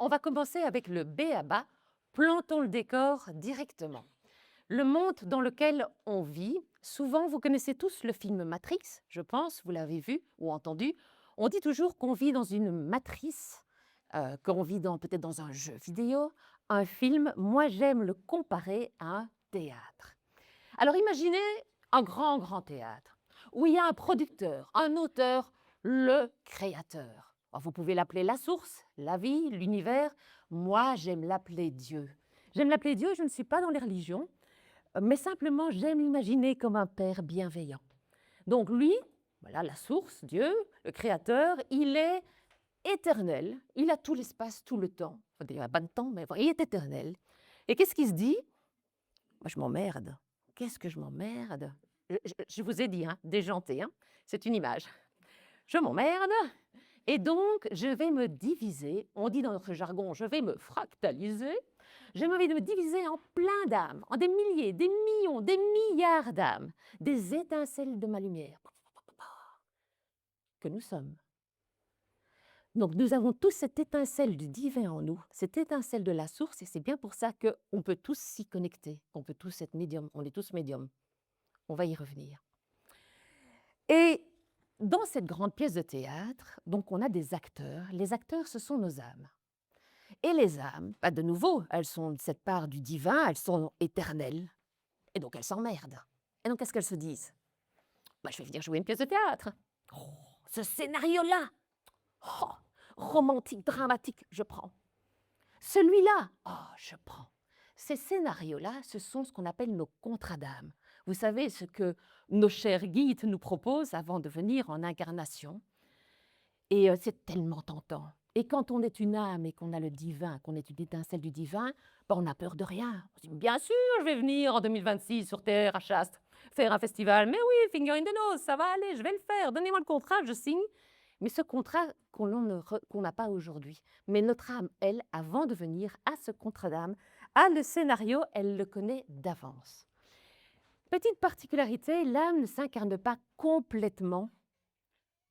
on va commencer avec le B à bas. Plantons le décor directement. Le monde dans lequel on vit, souvent vous connaissez tous le film Matrix, je pense, vous l'avez vu ou entendu. On dit toujours qu'on vit dans une matrice, qu'on vit peut-être dans un jeu vidéo, un film. Moi, j'aime le comparer à un théâtre. Alors imaginez un grand, grand théâtre où il y a un producteur, un auteur, le créateur. Alors, vous pouvez l'appeler la source, la vie, l'univers. Moi, j'aime l'appeler Dieu. J'aime l'appeler Dieu, je ne suis pas dans les religions, mais simplement j'aime l'imaginer comme un père bienveillant. Donc lui, voilà la source, Dieu, le créateur, il est éternel, il a tout l'espace, tout le temps. Enfin, il n'y a pas de temps, mais il est éternel. Et qu'est-ce qu'il se dit? Moi, je m'emmerde. Qu'est-ce que je m'emmerde? Je vous ai dit, hein, déjanté, hein, c'est une image. Je m'emmerde et donc je vais me diviser. On dit dans notre jargon, je vais me fractaliser. J'ai envie de me diviser en plein d'âmes, en des milliers, des millions, des milliards d'âmes, des étincelles de ma lumière que nous sommes. Donc nous avons tous cette étincelle du divin en nous, cette étincelle de la source, et c'est bien pour ça qu'on peut tous s'y connecter, qu'on peut tous être médium, on est tous médiums. On va y revenir. Et dans cette grande pièce de théâtre, donc on a des acteurs. Les acteurs, ce sont nos âmes. Et les âmes, de nouveau, elles sont de cette part du divin, elles sont éternelles. Et donc elles s'emmerdent. Et donc qu'est-ce qu'elles se disent? Je vais venir jouer une pièce de théâtre. Oh, ce scénario-là, oh, romantique, dramatique, je prends. Celui-là, oh, je prends. Ces scénarios-là, ce sont ce qu'on appelle nos contrats d'âme. Vous savez ce que nos chers guides nous proposent avant de venir en incarnation. Et c'est tellement tentant. Et quand on est une âme et qu'on a le divin, qu'on est une étincelle du divin, on n'a peur de rien. On se dit, bien sûr, je vais venir en 2026 sur Terre, à Chaste, faire un festival. Mais oui, finger in the nose, ça va aller, je vais le faire. Donnez-moi le contrat, je signe. Mais ce contrat qu'on n'a pas aujourd'hui. Mais notre âme, elle, avant de venir, a ce contrat d'âme, a le scénario, elle le connaît d'avance. Petite particularité, l'âme ne s'incarne pas complètement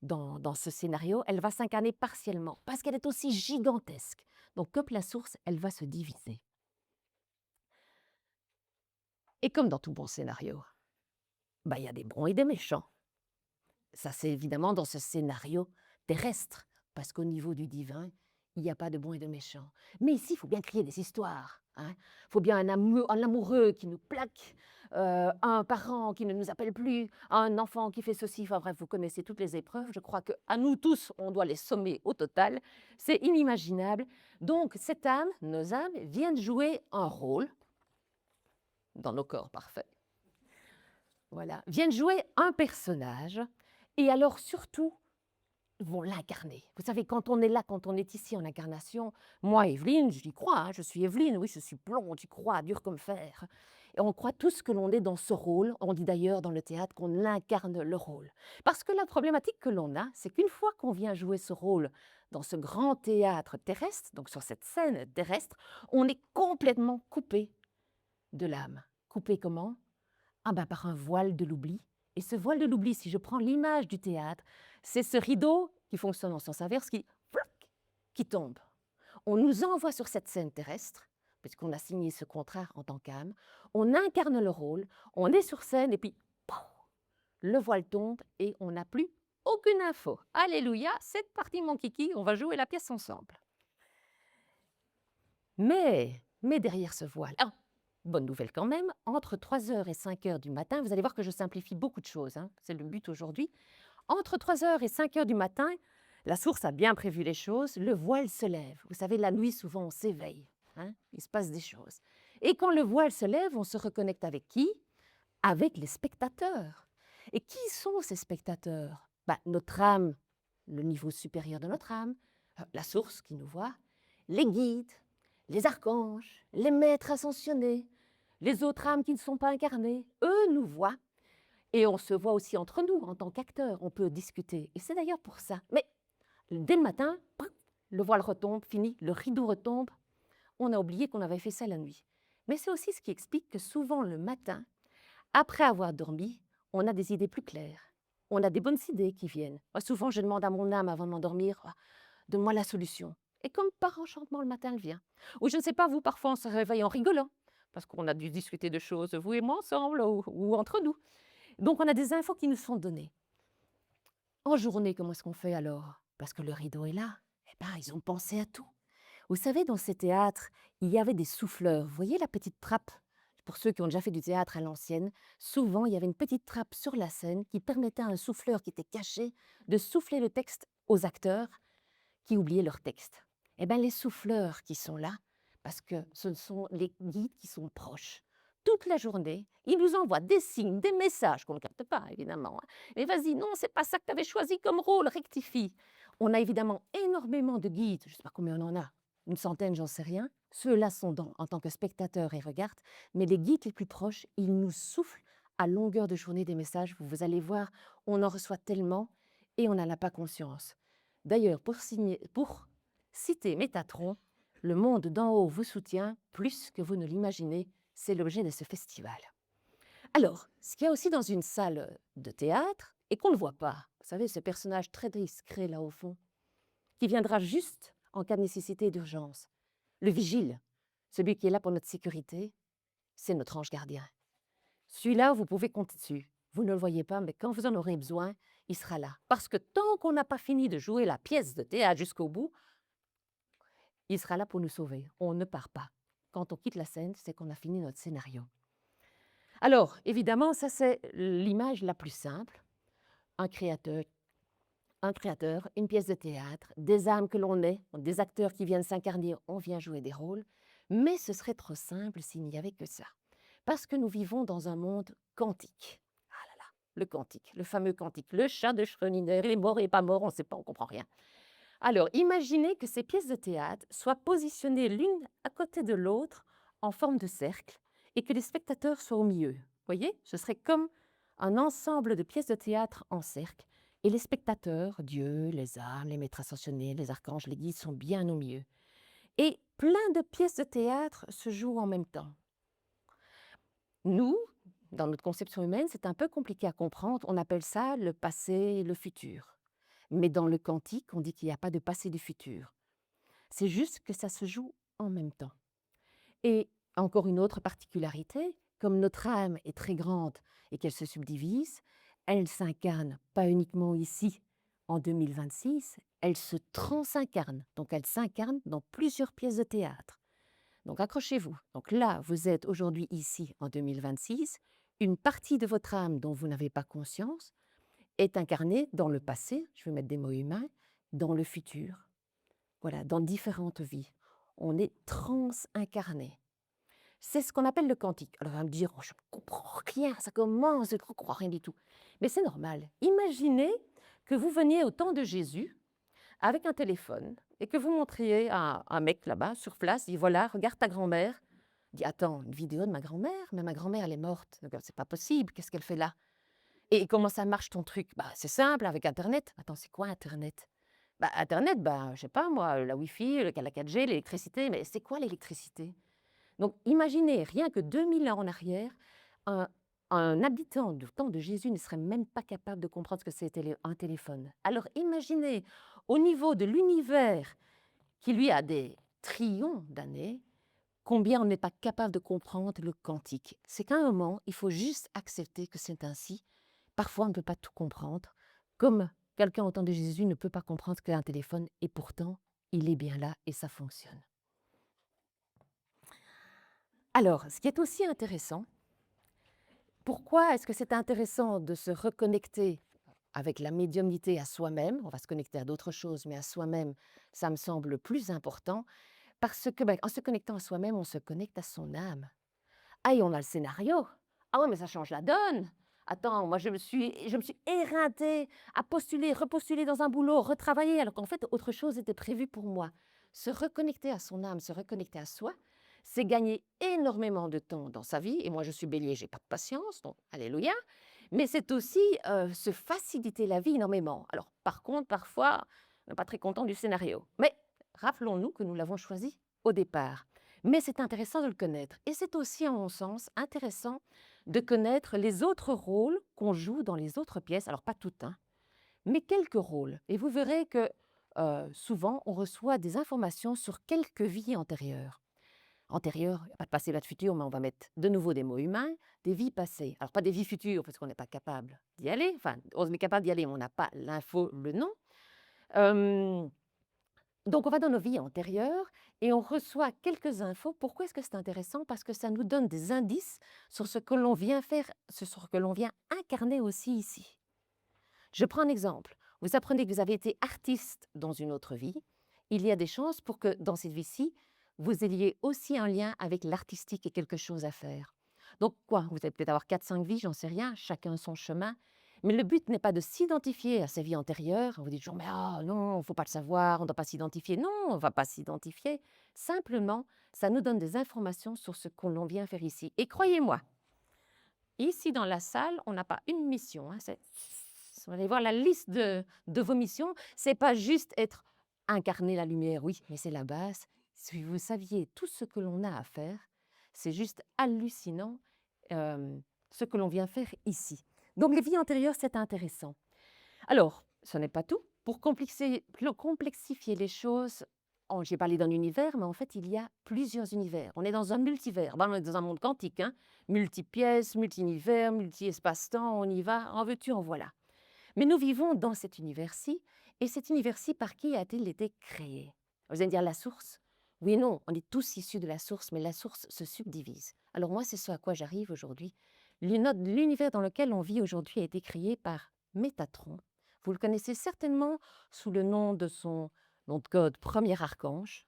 dans ce scénario, elle va s'incarner partiellement, parce qu'elle est aussi gigantesque. Donc, comme la source, elle va se diviser. Et comme dans tout bon scénario, il y a des bons et des méchants. Ça, c'est évidemment dans ce scénario terrestre, parce qu'au niveau du divin, il n'y a pas de bons et de méchants. Mais ici, il faut bien créer des histoires. Il faut bien un amoureux qui nous plaque, un parent qui ne nous appelle plus, un enfant qui fait ceci. Enfin bref, vous connaissez toutes les épreuves. Je crois qu'à nous tous, on doit les sommer au total. C'est inimaginable. Donc, cette âme, nos âmes, viennent jouer un rôle dans nos corps parfaits. Voilà, viennent jouer un personnage. Et alors, surtout, vont l'incarner. Vous savez, quand on est là, quand on est ici en incarnation, moi, Evelyne, j'y crois, je suis Evelyne, oui, je suis blonde, j'y crois, dur comme fer. Et on croit tous que l'on est dans ce rôle. On dit d'ailleurs dans le théâtre qu'on incarne le rôle. Parce que la problématique que l'on a, c'est qu'une fois qu'on vient jouer ce rôle dans ce grand théâtre terrestre, donc sur cette scène terrestre, on est complètement coupé de l'âme. Coupé comment? Par un voile de l'oubli. Et ce voile de l'oubli, si je prends l'image du théâtre, c'est ce rideau qui fonctionne en sens inverse qui tombe. On nous envoie sur cette scène terrestre, puisqu'on a signé ce contrat en tant qu'âme, on incarne le rôle, on est sur scène et puis pouf, le voile tombe et on n'a plus aucune info. Alléluia, c'est parti mon kiki, on va jouer la pièce ensemble. Mais derrière ce voile, bonne nouvelle quand même, entre 3h et 5h du matin, vous allez voir que je simplifie beaucoup de choses, c'est le but aujourd'hui. Entre 3h et 5h du matin, la source a bien prévu les choses, le voile se lève. Vous savez, la nuit, souvent, on s'éveille, il se passe des choses. Et quand le voile se lève, on se reconnecte avec qui? Avec les spectateurs. Et qui sont ces spectateurs? Notre âme, le niveau supérieur de notre âme, la source qui nous voit, les guides, les archanges, les maîtres ascensionnés, les autres âmes qui ne sont pas incarnées, eux nous voient. Et on se voit aussi entre nous en tant qu'acteurs, on peut discuter. Et c'est d'ailleurs pour ça. Mais dès le matin, le voile retombe, fini, le rideau retombe. On a oublié qu'on avait fait ça la nuit. Mais c'est aussi ce qui explique que souvent le matin, après avoir dormi, on a des idées plus claires. On a des bonnes idées qui viennent. Souvent, je demande à mon âme avant de m'endormir, donne-moi la solution. Et comme par enchantement, le matin, elle vient. Ou je ne sais pas, vous, parfois, on se réveille en rigolant, parce qu'on a dû discuter de choses, vous et moi, ensemble, ou entre nous. Donc, on a des infos qui nous sont données. En journée, comment est-ce qu'on fait alors? Parce que le rideau est là. Eh bien, ils ont pensé à tout. Vous savez, dans ces théâtres, il y avait des souffleurs. Vous voyez la petite trappe? Pour ceux qui ont déjà fait du théâtre à l'ancienne, souvent, il y avait une petite trappe sur la scène qui permettait à un souffleur qui était caché de souffler le texte aux acteurs qui oubliaient leur texte. Eh bien, les souffleurs qui sont là, parce que ce sont les guides qui sont proches. Toute la journée, ils nous envoient des signes, des messages qu'on ne capte pas, évidemment. Mais vas-y, non, c'est pas ça que tu avais choisi comme rôle, rectifie. On a évidemment énormément de guides, je ne sais pas combien on en a, une centaine, j'en sais rien. Ceux-là sont en tant que spectateurs et regardent, mais les guides les plus proches, ils nous soufflent à longueur de journée des messages. Vous allez voir, on en reçoit tellement et on n'en a pas conscience. D'ailleurs, pour citer Métatron, le monde d'en haut vous soutient plus que vous ne l'imaginez. C'est l'objet de ce festival. Alors, ce qu'il y a aussi dans une salle de théâtre, et qu'on ne voit pas, vous savez, ce personnage très discret là au fond, qui viendra juste en cas de nécessité et d'urgence. Le vigile, celui qui est là pour notre sécurité, c'est notre ange gardien. Celui-là, vous pouvez compter dessus. Vous ne le voyez pas, mais quand vous en aurez besoin, il sera là. Parce que tant qu'on n'a pas fini de jouer la pièce de théâtre jusqu'au bout, il sera là pour nous sauver. On ne part pas. Quand on quitte la scène, c'est qu'on a fini notre scénario. Alors, évidemment, ça c'est l'image la plus simple. Un créateur, une pièce de théâtre, des âmes que l'on est, des acteurs qui viennent s'incarner, on vient jouer des rôles. Mais ce serait trop simple s'il n'y avait que ça. Parce que nous vivons dans un monde quantique. Ah là là, le quantique, le fameux quantique, le chat de Schrödinger, il est mort et pas mort, on ne sait pas, on ne comprend rien. Alors, imaginez que ces pièces de théâtre soient positionnées l'une à côté de l'autre en forme de cercle et que les spectateurs soient au milieu. Vous voyez, ce serait comme un ensemble de pièces de théâtre en cercle et les spectateurs, Dieu, les âmes, les maîtres ascensionnés, les archanges, les guides sont bien au milieu. Et plein de pièces de théâtre se jouent en même temps. Nous, dans notre conception humaine, c'est un peu compliqué à comprendre. On appelle ça le passé et le futur. Mais dans le quantique, on dit qu'il n'y a pas de passé et de futur. C'est juste que ça se joue en même temps. Et encore une autre particularité, comme notre âme est très grande et qu'elle se subdivise, elle s'incarne pas uniquement ici, en 2026, elle se transincarne. Donc elle s'incarne dans plusieurs pièces de théâtre. Donc accrochez-vous. Donc là, vous êtes aujourd'hui ici en 2026. Une partie de votre âme dont vous n'avez pas conscience est incarnée dans le passé, je vais mettre des mots humains, dans le futur. Voilà, dans différentes vies. On est transincarné. C'est ce qu'on appelle le quantique. Alors, on va me dire, oh, je ne comprends rien, ça commence, je ne comprends rien du tout. Mais c'est normal. Imaginez que vous veniez au temps de Jésus avec un téléphone et que vous montriez à un mec là-bas, sur place, dit, voilà, regarde ta grand-mère. Il dit, attends, une vidéo de ma grand-mère? Mais ma grand-mère, elle est morte. Donc, c'est pas possible, qu'est-ce qu'elle fait là? Et comment ça marche ton truc? Bah, c'est simple, avec Internet. Attends, c'est quoi Internet? Bah, Internet, bah, je sais pas moi, la Wi-Fi, la 4G, l'électricité, mais c'est quoi l'électricité? Donc imaginez, rien que 2000 ans en arrière, un, un habitant du temps de Jésus ne serait même pas capable de comprendre ce que c'était un téléphone. Alors imaginez, au niveau de l'univers, qui lui a des trillions d'années, combien on n'est pas capable de comprendre le quantique. C'est qu'à un moment, il faut juste accepter que c'est ainsi. Parfois, on ne peut pas tout comprendre, comme quelqu'un au temps de Jésus ne peut pas comprendre ce qu'est un téléphone, et pourtant, il est bien là et ça fonctionne. Alors, ce qui est aussi intéressant, pourquoi est-ce que c'est intéressant de se reconnecter avec la médiumnité à soi-même? On va se connecter à d'autres choses, mais à soi-même, ça me semble plus important, parce que en se connectant à soi-même, on se connecte à son âme. Ah, et on a le scénario. Ah ouais, mais ça change la donne. Attends, moi je me suis éreintée à postuler, repostuler dans un boulot, retravailler, alors qu'en fait, autre chose était prévue pour moi. Se reconnecter à son âme, se reconnecter à soi, c'est gagner énormément de temps dans sa vie. Et moi, je suis bélier, j'ai pas de patience, donc alléluia. Mais c'est aussi se faciliter la vie énormément. Alors, par contre, parfois, on n'est pas très content du scénario. Mais rappelons-nous que nous l'avons choisi au départ. Mais c'est intéressant de le connaître. Et c'est aussi, à mon sens, intéressant de connaître les autres rôles qu'on joue dans les autres pièces. Alors, pas toutes, hein, mais quelques rôles. Et vous verrez que souvent, on reçoit des informations sur quelques vies antérieures. Antérieures, il n'y a pas de passé, pas de futur, mais on va mettre de nouveau des mots humains, des vies passées. Alors, pas des vies futures, parce qu'on n'est pas capable d'y aller. Enfin, on est capable d'y aller, mais on n'a pas l'info, le nom. Euh, donc, on va dans nos vies antérieures et on reçoit quelques infos. Pourquoi est-ce que c'est intéressant? Parce que ça nous donne des indices sur ce que l'on vient faire, sur ce que l'on vient incarner aussi ici. Je prends un exemple. Vous apprenez que vous avez été artiste dans une autre vie. Il y a des chances pour que dans cette vie-ci, vous ayez aussi un lien avec l'artistique et quelque chose à faire. Donc quoi? Vous allez peut-être avoir 4-5 vies, j'en sais rien, chacun son chemin. Mais le but n'est pas de s'identifier à sa vie antérieure. Vous dites toujours, mais ah non, il ne faut pas le savoir, on ne doit pas s'identifier. Non, on ne va pas s'identifier. Simplement, ça nous donne des informations sur ce que l'on vient faire ici. Et croyez-moi, ici dans la salle, on n'a pas une mission. Hein, vous allez voir la liste de vos missions. C'est pas juste être incarner la lumière, oui, mais c'est la base. Si vous saviez tout ce que l'on a à faire, c'est juste hallucinant ce que l'on vient faire ici. Donc les vies antérieures, c'est intéressant. Alors, ce n'est pas tout. Pour complexifier les choses, j'ai parlé d'un univers, mais en fait, il y a plusieurs univers. On est dans un multivers. On est dans un monde quantique, hein. Multi-pièces, multi-univers, multi-espace-temps, on y va, en veux-tu, en voilà. Mais nous vivons dans cet univers-ci, et cet univers-ci, par qui a-t-il été créé? Vous allez me dire la source? Oui et non, on est tous issus de la source, mais la source se subdivise. Alors moi, c'est ce à quoi j'arrive aujourd'hui. L'univers dans lequel on vit aujourd'hui a été créé par Métatron. Vous le connaissez certainement sous le nom de son nom de code premier archange,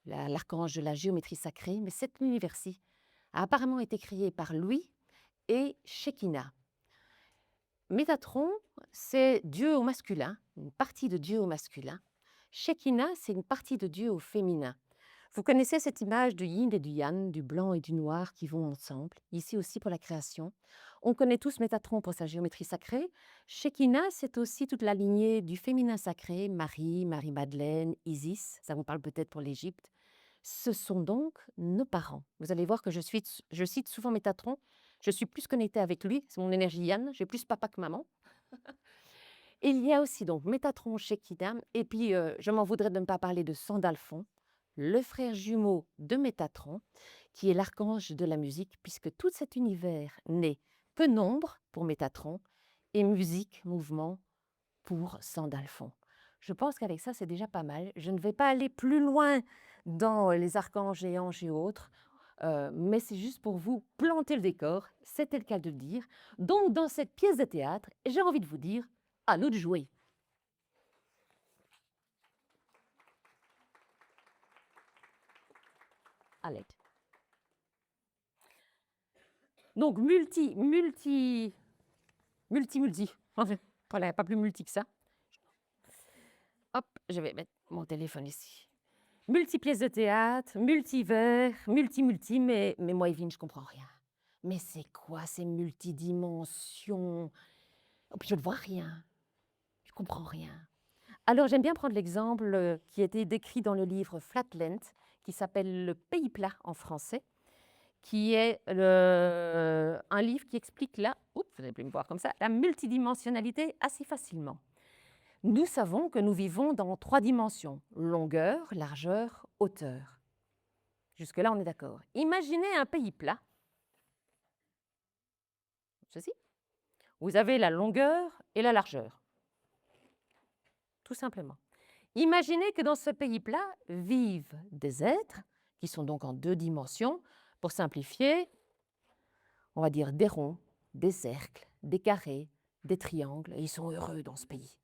l'archange de la géométrie sacrée, mais cet univers-ci a apparemment été créé par lui et Shekinah. Métatron, c'est Dieu au masculin, une partie de Dieu au masculin. Shekinah, c'est une partie de Dieu au féminin. Vous connaissez cette image du yin et du yang, du blanc et du noir qui vont ensemble, ici aussi pour la création. On connaît tous Métatron pour sa géométrie sacrée. Shekinah, c'est aussi toute la lignée du féminin sacré, Marie, Marie-Madeleine, Isis, ça vous parle peut-être pour l'Égypte. Ce sont donc nos parents. Vous allez voir que je cite souvent Métatron. Je suis plus connectée avec lui, c'est mon énergie Yann, j'ai plus papa que maman. Et il y a aussi donc Métatron chez Kidam, et puis je m'en voudrais de ne pas parler de Sandalphon, le frère jumeau de Métatron, qui est l'archange de la musique, puisque tout cet univers n'est que nombre pour Métatron et musique, mouvement pour Sandalphon. Je pense qu'avec ça, c'est déjà pas mal. Je ne vais pas aller plus loin dans les archanges et anges et autres. Mais c'est juste pour vous planter le décor, c'était le cas de le dire. Donc, dans cette pièce de théâtre, j'ai envie de vous dire, à nous de jouer. Allez. Donc, multi. Voilà, pas plus multi que ça. Hop, je vais mettre mon téléphone ici. Multi-pièces de théâtre, multivers, multi, mais moi, Evelyne, je comprends rien. Mais c'est quoi ces multidimensions? Oh, puis je ne vois rien. Je comprends rien. Alors, j'aime bien prendre l'exemple qui a été décrit dans le livre Flatland, qui s'appelle Le pays plat en français, qui est un livre qui explique vous n'allez plus me voir comme ça, la multidimensionnalité assez facilement. Nous savons que nous vivons dans 3 dimensions, longueur, largeur, hauteur. Jusque-là, on est d'accord. Imaginez un pays plat. Ceci. Vous avez la longueur et la largeur. Tout simplement. Imaginez que dans ce pays plat vivent des êtres qui sont donc en 2 dimensions. Pour simplifier, on va dire des ronds, des cercles, des carrés, des triangles. Et ils sont heureux dans ce pays.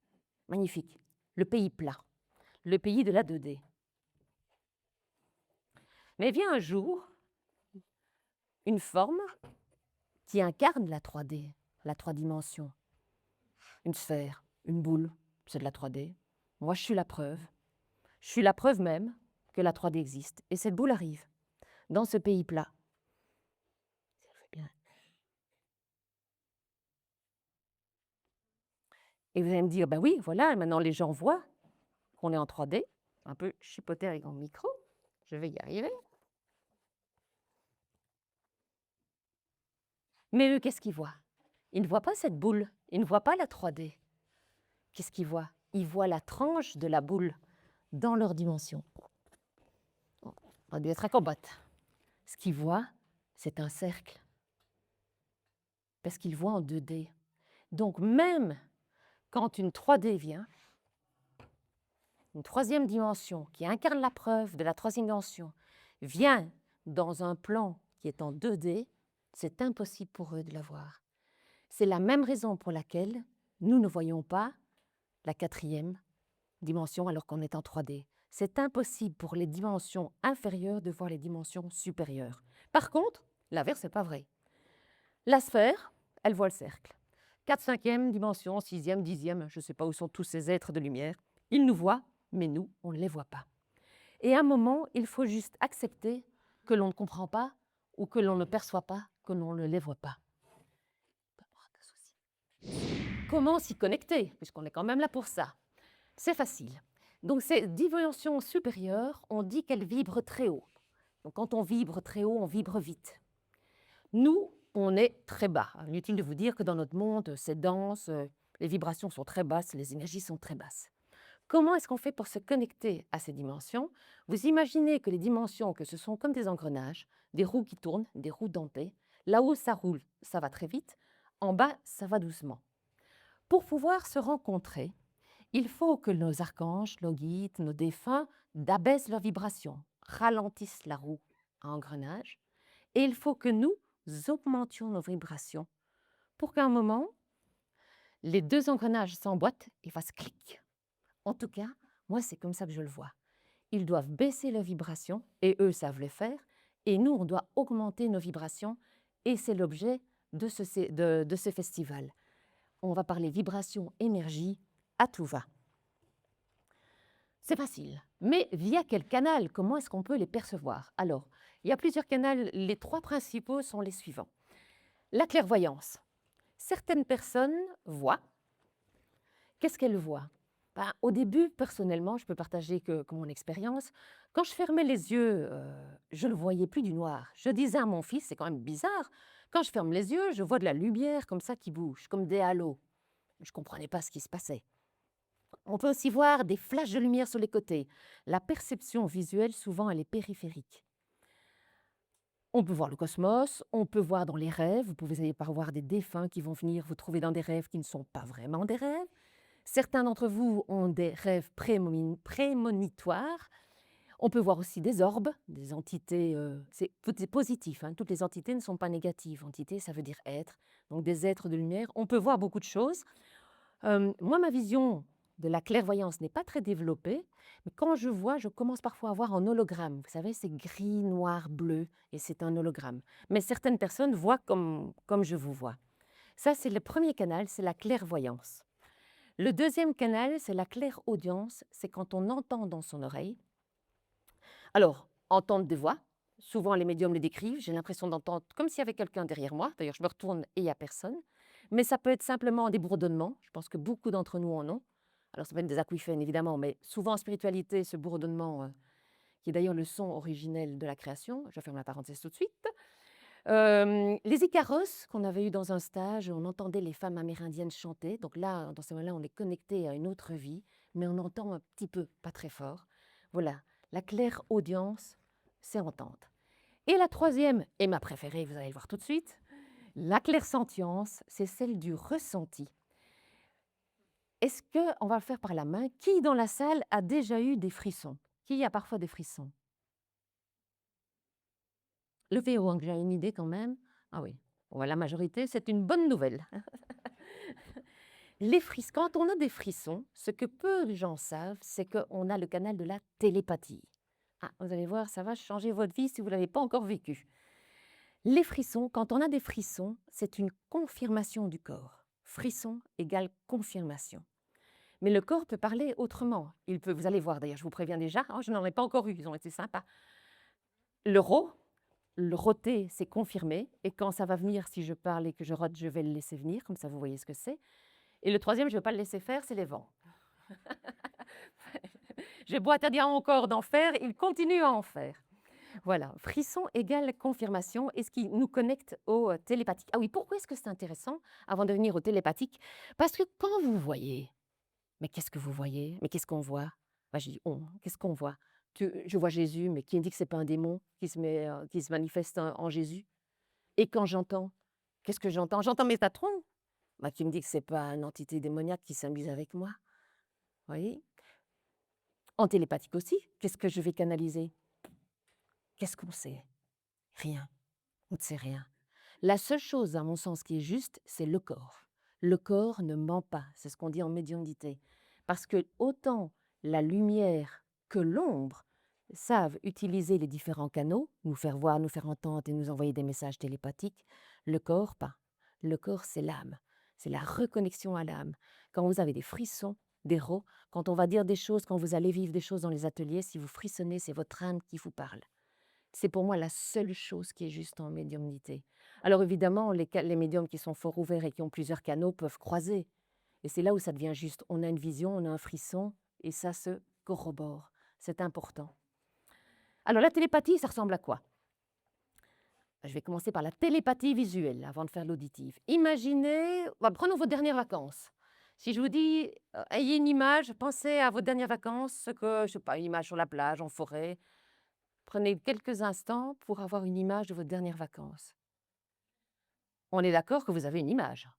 Magnifique. Le pays plat. Le pays de la 2D. Mais vient un jour une forme qui incarne la 3D, la 3 dimensions. Une sphère, une boule, c'est de la 3D. Moi, je suis la preuve. Je suis la preuve même que la 3D existe. Et cette boule arrive dans ce pays plat. Et vous allez me dire, ben oui, voilà, maintenant les gens voient qu'on est en 3D. Un peu chipoter avec mon micro. Je vais y arriver. Mais eux, qu'est-ce qu'ils voient? Ils ne voient pas cette boule. Ils ne voient pas la 3D. Qu'est-ce qu'ils voient? Ils voient la tranche de la boule. dans leur dimension. On a dû être acrobate. Ce qu'ils voient, c'est un cercle. Parce qu'ils voient en 2D. Donc même quand une 3D vient, une troisième dimension qui incarne la preuve de la troisième dimension, vient dans un plan qui est en 2D, c'est impossible pour eux de la voir. C'est la même raison pour laquelle nous ne voyons pas la quatrième dimension alors qu'on est en 3D. C'est impossible pour les dimensions inférieures de voir les dimensions supérieures. Par contre, l'inverse n'est pas vrai. La sphère, elle voit le cercle. 4, 5e dimension, 6e, 10e, je ne sais pas où sont tous ces êtres de lumière. Ils nous voient, mais nous, on ne les voit pas. Et à un moment, il faut juste accepter que l'on ne comprend pas ou que l'on ne perçoit pas, que l'on ne les voit pas. Comment s'y connecter, puisqu'on est quand même là pour ça? C'est facile. Donc ces dimensions supérieures, on dit qu'elles vibrent très haut. Donc quand on vibre très haut, on vibre vite. Nous, on est très bas. Inutile de vous dire que dans notre monde, c'est dense, les vibrations sont très basses, les énergies sont très basses. Comment est-ce qu'on fait pour se connecter à ces dimensions? Vous imaginez que les dimensions, que ce sont comme des engrenages, des roues qui tournent, des roues dentées. Là-haut, ça roule, ça va très vite. En bas, ça va doucement. Pour pouvoir se rencontrer, il faut que nos archanges, nos guides, nos défunts abaissent leur vibration, ralentissent la roue à engrenage, et il faut que nous augmentions nos vibrations pour qu'à un moment, les deux engrenages s'emboîtent et fassent clic. En tout cas, moi, c'est comme ça que je le vois. Ils doivent baisser leurs vibrations, et eux savent le faire, et nous, on doit augmenter nos vibrations, et c'est l'objet de ce festival. On va parler vibration, énergie, à tout va. C'est facile. Mais via quel canal? Comment est-ce qu'on peut les percevoir? Alors, il y a plusieurs canaux. Les 3 principaux sont les suivants. La clairvoyance. Certaines personnes voient. Qu'est-ce qu'elles voient? Ben, au début, personnellement, je peux partager que mon expérience. Quand je fermais les yeux, je ne voyais plus du noir. Je disais à mon fils, c'est quand même bizarre, quand je ferme les yeux, je vois de la lumière comme ça qui bouge, comme des halos. Je ne comprenais pas ce qui se passait. On peut aussi voir des flashs de lumière sur les côtés. La perception visuelle, souvent, elle est périphérique. On peut voir le cosmos, on peut voir dans les rêves. Vous pouvez par voir des défunts qui vont venir vous trouver dans des rêves qui ne sont pas vraiment des rêves. Certains d'entre vous ont des rêves prémonitoires. On peut voir aussi des orbes, des entités, c'est positif, hein. Toutes les entités ne sont pas négatives. Entité, ça veut dire être, donc des êtres de lumière. On peut voir beaucoup de choses. Moi, ma vision de la clairvoyance n'est pas très développée, mais quand je vois, je commence parfois à voir en hologramme. Vous savez, c'est gris, noir, bleu, et c'est un hologramme. Mais certaines personnes voient comme je vous vois. Ça, c'est le premier canal, c'est la clairvoyance. Le deuxième canal, c'est la clairaudience, c'est quand on entend dans son oreille. Alors, entendre des voix, souvent les médiums les décrivent, j'ai l'impression d'entendre comme s'il y avait quelqu'un derrière moi. D'ailleurs, je me retourne et il n'y a personne. Mais ça peut être simplement des bourdonnements, je pense que beaucoup d'entre nous en ont. Alors ça peut être des aquifènes évidemment, mais souvent en spiritualité, ce bourdonnement, qui est d'ailleurs le son originel de la création, je ferme la parenthèse tout de suite. Les Icaros qu'on avait eu dans un stage, on entendait les femmes amérindiennes chanter. Donc là, dans ce moment-là, on est connecté à une autre vie, mais on entend un petit peu, pas très fort. Voilà, la clairaudience, c'est entendre. Et la troisième, et ma préférée, vous allez le voir tout de suite, la clairsentience, c'est celle du ressenti. Est-ce qu'on va le faire par la main? Qui dans la salle a déjà eu des frissons? Qui a parfois des frissons? Levez haut, hein, que j'ai une idée quand même. Ah oui, bon, la majorité, c'est une bonne nouvelle. Les frissons, quand on a des frissons, ce que peu de gens savent, c'est qu'on a le canal de la télépathie. Ah, vous allez voir, ça va changer votre vie si vous ne l'avez pas encore vécu. Les frissons, quand on a des frissons, c'est une confirmation du corps. Frisson égale confirmation. Mais le corps peut parler autrement. Il peut, vous allez voir d'ailleurs, je vous préviens déjà, oh, je n'en ai pas encore eu, ils ont été sympas. Le roter, c'est confirmer. Et quand ça va venir, si je parle et que je rote, je vais le laisser venir, comme ça vous voyez ce que c'est. Et le troisième, je ne vais pas le laisser faire, c'est les vents. J'ai beau interdire à mon corps d'en faire, il continue à en faire. Voilà, frisson égale confirmation, et ce qui nous connecte au télépathique. Ah oui, pourquoi est-ce que c'est intéressant avant de venir au télépathique? Parce que quand vous voyez, mais qu'est-ce que vous voyez? Mais qu'est-ce qu'on voit? Bah, je dis: «On», qu'est-ce qu'on voit? Je vois Jésus, mais qui me dit que c'est pas un démon qui se manifeste en Jésus? Et quand j'entends, qu'est-ce que j'entends? J'entends Métatron, bah, qui me dit que c'est pas une entité démoniaque qui s'amuse avec moi, voyez? En télépathique aussi, qu'est-ce que je vais canaliser? Qu'est-ce qu'on sait? Rien, on ne sait rien. La seule chose, à mon sens, qui est juste, c'est le corps. Le corps ne ment pas, c'est ce qu'on dit en médiumnité. Parce que autant la lumière que l'ombre savent utiliser les différents canaux, nous faire voir, nous faire entendre et nous envoyer des messages télépathiques, le corps pas. Le corps, c'est l'âme, c'est la reconnexion à l'âme. Quand vous avez des frissons, des rots, quand on va dire des choses, quand vous allez vivre des choses dans les ateliers, si vous frissonnez, c'est votre âme qui vous parle. C'est pour moi la seule chose qui est juste en médiumnité. Alors évidemment, les médiums qui sont fort ouverts et qui ont plusieurs canaux peuvent croiser. Et c'est là où ça devient juste. On a une vision, on a un frisson, et ça se corrobore. C'est important. Alors la télépathie, ça ressemble à quoi? Je vais commencer par la télépathie visuelle avant de faire l'auditive. Imaginez, prenons vos dernières vacances. Si je vous dis, ayez une image, pensez à vos dernières vacances, que, je sais pas, une image sur la plage, en forêt. Prenez quelques instants pour avoir une image de vos dernières vacances. On est d'accord que vous avez une image.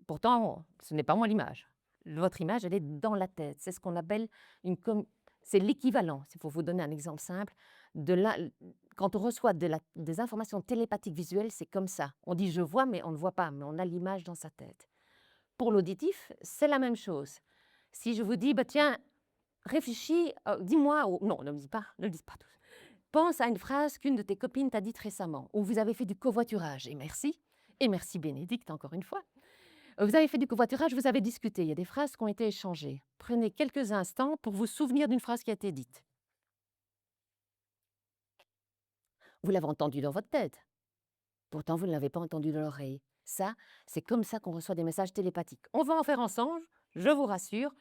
Pourtant, ce n'est pas moi l'image. Votre image, elle est dans la tête. C'est ce qu'on appelle c'est l'équivalent, c'est pour vous donner un exemple simple, quand on reçoit des informations télépathiques visuelles, c'est comme ça. On dit je vois, mais on ne voit pas, mais on a l'image dans sa tête. Pour l'auditif, c'est la même chose. Si je vous dis, bah, tiens, réfléchis, dis-moi, non, ne le dis pas tous. Pense à une phrase qu'une de tes copines t'a dite récemment, où vous avez fait du covoiturage, et merci Bénédicte encore une fois. Vous avez fait du covoiturage, vous avez discuté, il y a des phrases qui ont été échangées. Prenez quelques instants pour vous souvenir d'une phrase qui a été dite. Vous l'avez entendue dans votre tête, pourtant vous ne l'avez pas entendue dans l'oreille. Ça, c'est comme ça qu'on reçoit des messages télépathiques. On va en faire ensemble, je vous rassure.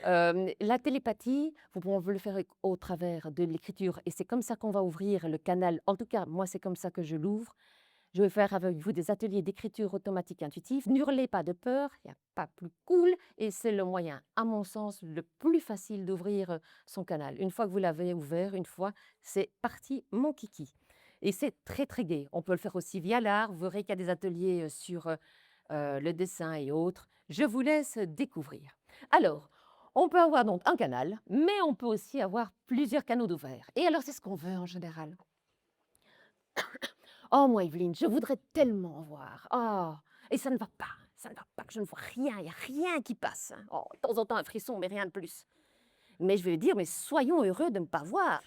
La télépathie, vous pouvez le faire au travers de l'écriture, et c'est comme ça qu'on va ouvrir le canal. En tout cas, moi, c'est comme ça que je l'ouvre. Je vais faire avec vous des ateliers d'écriture automatique intuitive. N'hurlez pas de peur, il n'y a pas plus cool, et c'est le moyen, à mon sens, le plus facile d'ouvrir son canal. Une fois que vous l'avez ouvert, c'est parti, mon kiki. Et c'est très très gai. On peut le faire aussi via l'art. Vous verrez qu'il y a des ateliers sur le dessin et autres. Je vous laisse découvrir. Alors, on peut avoir donc un canal, mais on peut aussi avoir plusieurs canaux d'ouvert. Et alors, c'est ce qu'on veut en général. Oh, moi, Evelyne, je voudrais tellement en voir. Oh, et ça ne va pas. Ça ne va pas, que je ne vois rien. Il n'y a rien qui passe. Oh, de temps en temps, un frisson, mais rien de plus. Mais je vais dire, mais soyons heureux de ne pas voir.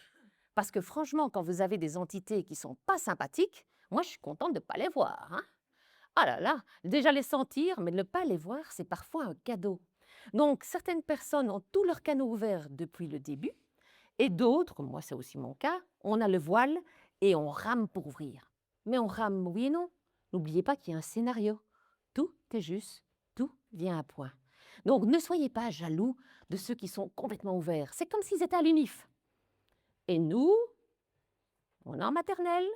Parce que franchement, quand vous avez des entités qui ne sont pas sympathiques, moi, je suis contente de ne pas les voir. Hein. Ah là là, déjà les sentir, mais ne pas les voir, c'est parfois un cadeau. Donc, certaines personnes ont tous leurs canaux ouverts depuis le début, et d'autres, moi c'est aussi mon cas, on a le voile et on rame pour ouvrir. Mais on rame, oui et non. N'oubliez pas qu'il y a un scénario. Tout est juste, tout vient à point. Donc ne soyez pas jaloux de ceux qui sont complètement ouverts. C'est comme s'ils étaient à l'UNIF. Et nous, on est en maternelle.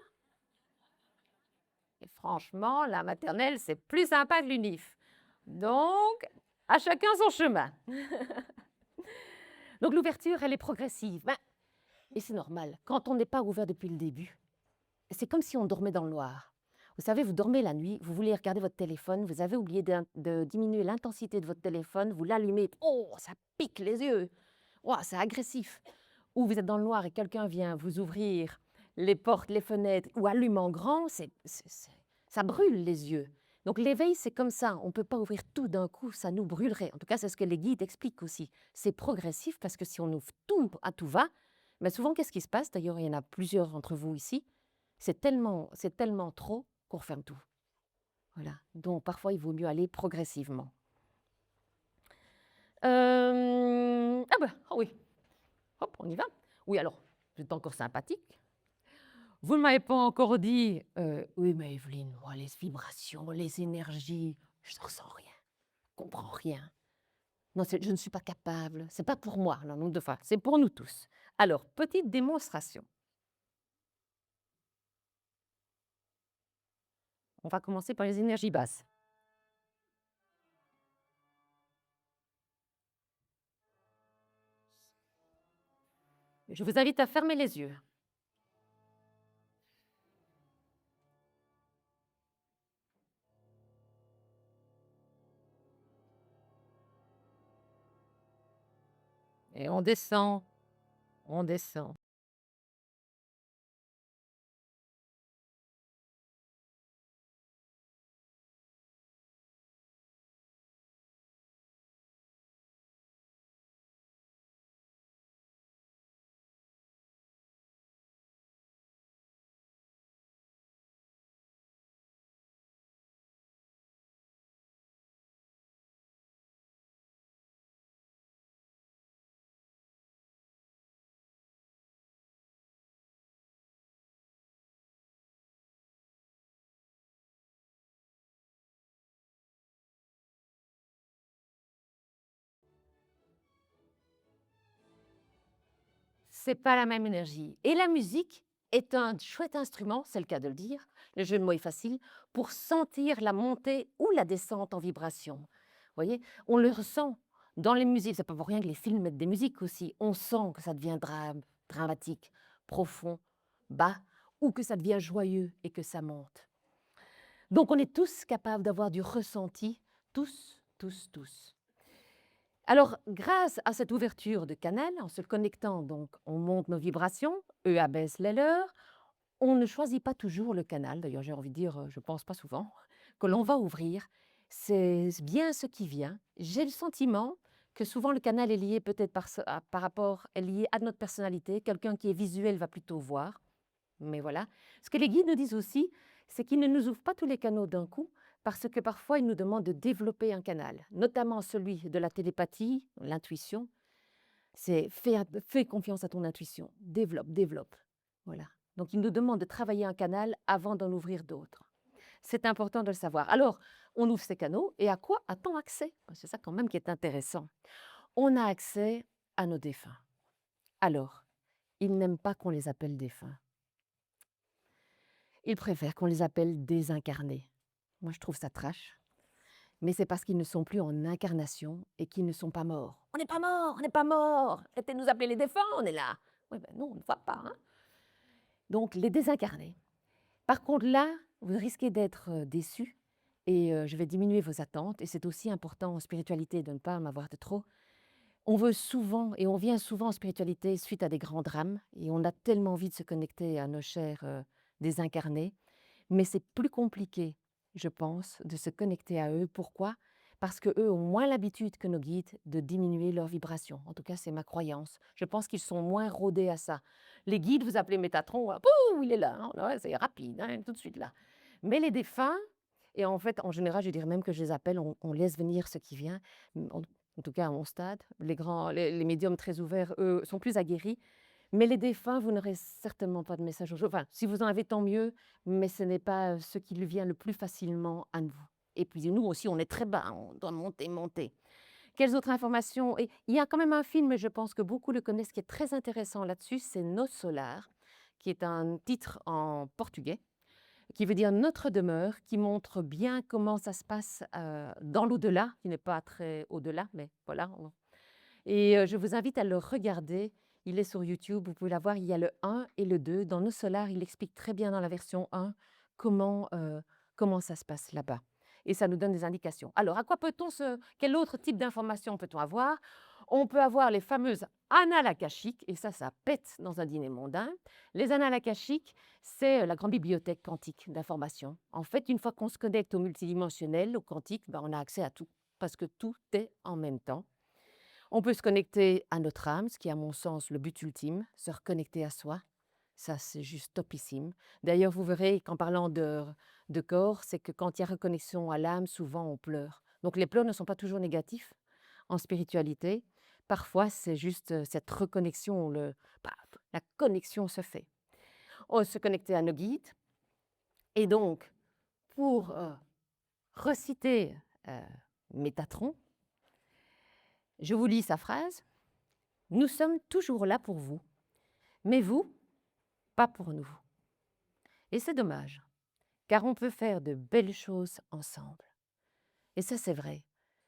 Et franchement, la maternelle, c'est plus sympa que l'UNIF. Donc, à chacun son chemin. Donc l'ouverture, elle est progressive. Et c'est normal. Quand on n'est pas ouvert depuis le début, c'est comme si on dormait dans le noir. Vous savez, vous dormez la nuit, vous voulez regarder votre téléphone, vous avez oublié de diminuer l'intensité de votre téléphone, vous l'allumez, oh, ça pique les yeux, oh, c'est agressif. Ou vous êtes dans le noir et quelqu'un vient vous ouvrir les portes, les fenêtres, ou allume en grand, ça brûle les yeux. Donc l'éveil, c'est comme ça, on ne peut pas ouvrir tout d'un coup, ça nous brûlerait. En tout cas, c'est ce que les guides expliquent aussi. C'est progressif parce que si on ouvre tout à tout va, mais souvent, qu'est-ce qui se passe? D'ailleurs, il y en a plusieurs d'entre vous ici, c'est tellement trop qu'on referme tout. Voilà. Donc, parfois, il vaut mieux aller progressivement. Ah oui. Hop, on y va. Oui, alors, vous êtes encore sympathique. Vous ne m'avez pas encore dit, oui, mais Evelyne, moi, les vibrations, les énergies, je ne ressens rien, je ne comprends rien. Non, je ne suis pas capable. C'est pas pour moi, non, nombre de fois. C'est pour nous tous. Alors, petite démonstration. On va commencer par les énergies basses. Je vous invite à fermer les yeux. Et on descend, on descend. C'est pas la même énergie. Et la musique est un chouette instrument, c'est le cas de le dire, le jeu de mots est facile, pour sentir la montée ou la descente en vibration. Vous voyez, on le ressent dans les musiques. C'est pas pour rien que les films mettent des musiques aussi. On sent que ça devient dramatique, profond, bas, ou que ça devient joyeux et que ça monte. Donc on est tous capables d'avoir du ressenti, tous, tous, tous. Alors, grâce à cette ouverture de canal, en se connectant, donc, on monte nos vibrations, eux abaissent les leurs. On ne choisit pas toujours le canal, d'ailleurs j'ai envie de dire, je pense pas souvent, que l'on va ouvrir. C'est bien ce qui vient. J'ai le sentiment que souvent le canal est lié peut-être par rapport, est lié à notre personnalité. Quelqu'un qui est visuel va plutôt voir. Mais voilà. Ce que les guides nous disent aussi, c'est qu'ils ne nous ouvrent pas tous les canaux d'un coup, parce que parfois ils nous demandent de développer un canal, notamment celui de la télépathie, l'intuition. C'est fais confiance à ton intuition, développe, développe. Voilà. Donc ils nous demandent de travailler un canal avant d'en ouvrir d'autres. C'est important de le savoir. Alors, on ouvre ces canaux et à quoi a-t-on accès? C'est ça quand même qui est intéressant. On a accès à nos défunts. Alors, ils n'aiment pas qu'on les appelle défunts. Ils préfèrent qu'on les appelle désincarnés. Moi, je trouve ça trash. Mais c'est parce qu'ils ne sont plus en incarnation et qu'ils ne sont pas morts. On n'est pas mort, on n'est pas mort. Arrêtez de nous appeler les défunts, on est là. Oui, ben non, on ne voit pas. Hein. Donc, les désincarnés. Par contre, là, vous risquez d'être déçus et je vais diminuer vos attentes. Et c'est aussi important en spiritualité de ne pas m'avoir de trop. On veut souvent, et on vient souvent en spiritualité suite à des grands drames, et on a tellement envie de se connecter à nos chers désincarnés. Mais c'est plus compliqué, je pense, de se connecter à eux. Pourquoi? Parce qu'eux ont moins l'habitude que nos guides de diminuer leur vibration. En tout cas, c'est ma croyance. Je pense qu'ils sont moins rodés à ça. Les guides, vous appelez Métatron, pouf, il est là, hein, ouais, c'est rapide, hein, tout de suite là. Mais les défunts, et en fait, en général, je dirais même que je les appelle, on laisse venir ce qui vient. En tout cas, à mon stade, les médiums très ouverts, eux, sont plus aguerris. Mais les défunts, vous n'aurez certainement pas de message au jour. Enfin, si vous en avez, tant mieux, mais ce n'est pas ce qui lui vient le plus facilement à nous. Et puis nous aussi, on est très bas, on doit monter, monter. Quelles autres informations? Et il y a quand même un film, je pense que beaucoup le connaissent, qui est très intéressant là-dessus, c'est Nos Solar, qui est un titre en portugais, qui veut dire notre demeure, qui montre bien comment ça se passe dans l'au-delà, qui n'est pas très au-delà, mais voilà. Et je vous invite à le regarder. Il est sur YouTube, vous pouvez la voir. Il y a le 1 et le 2. Dans Nos Solars, il explique très bien dans la version 1 comment ça se passe là-bas. Et ça nous donne des indications. Alors, à quoi peut-on quel autre type d'informations peut-on avoir? On peut avoir les fameuses annales akashiques, et ça pète dans un dîner mondain. Les annales akashiques, c'est la grande bibliothèque quantique d'informations. En fait, une fois qu'on se connecte au multidimensionnel, au quantique, ben, on a accès à tout, parce que tout est en même temps. On peut se connecter à notre âme, ce qui est à mon sens le but ultime, se reconnecter à soi. Ça, c'est juste topissime. D'ailleurs, vous verrez qu'en parlant de corps, c'est que quand il y a reconnexion à l'âme, souvent on pleure. Donc les pleurs ne sont pas toujours négatifs en spiritualité. Parfois, c'est juste cette reconnexion, la connexion se fait. On se connecter à nos guides. Et donc, pour reciter Métatron, je vous lis sa phrase. Nous sommes toujours là pour vous, mais vous, pas pour nous. Et c'est dommage, car on peut faire de belles choses ensemble. Et ça, c'est vrai.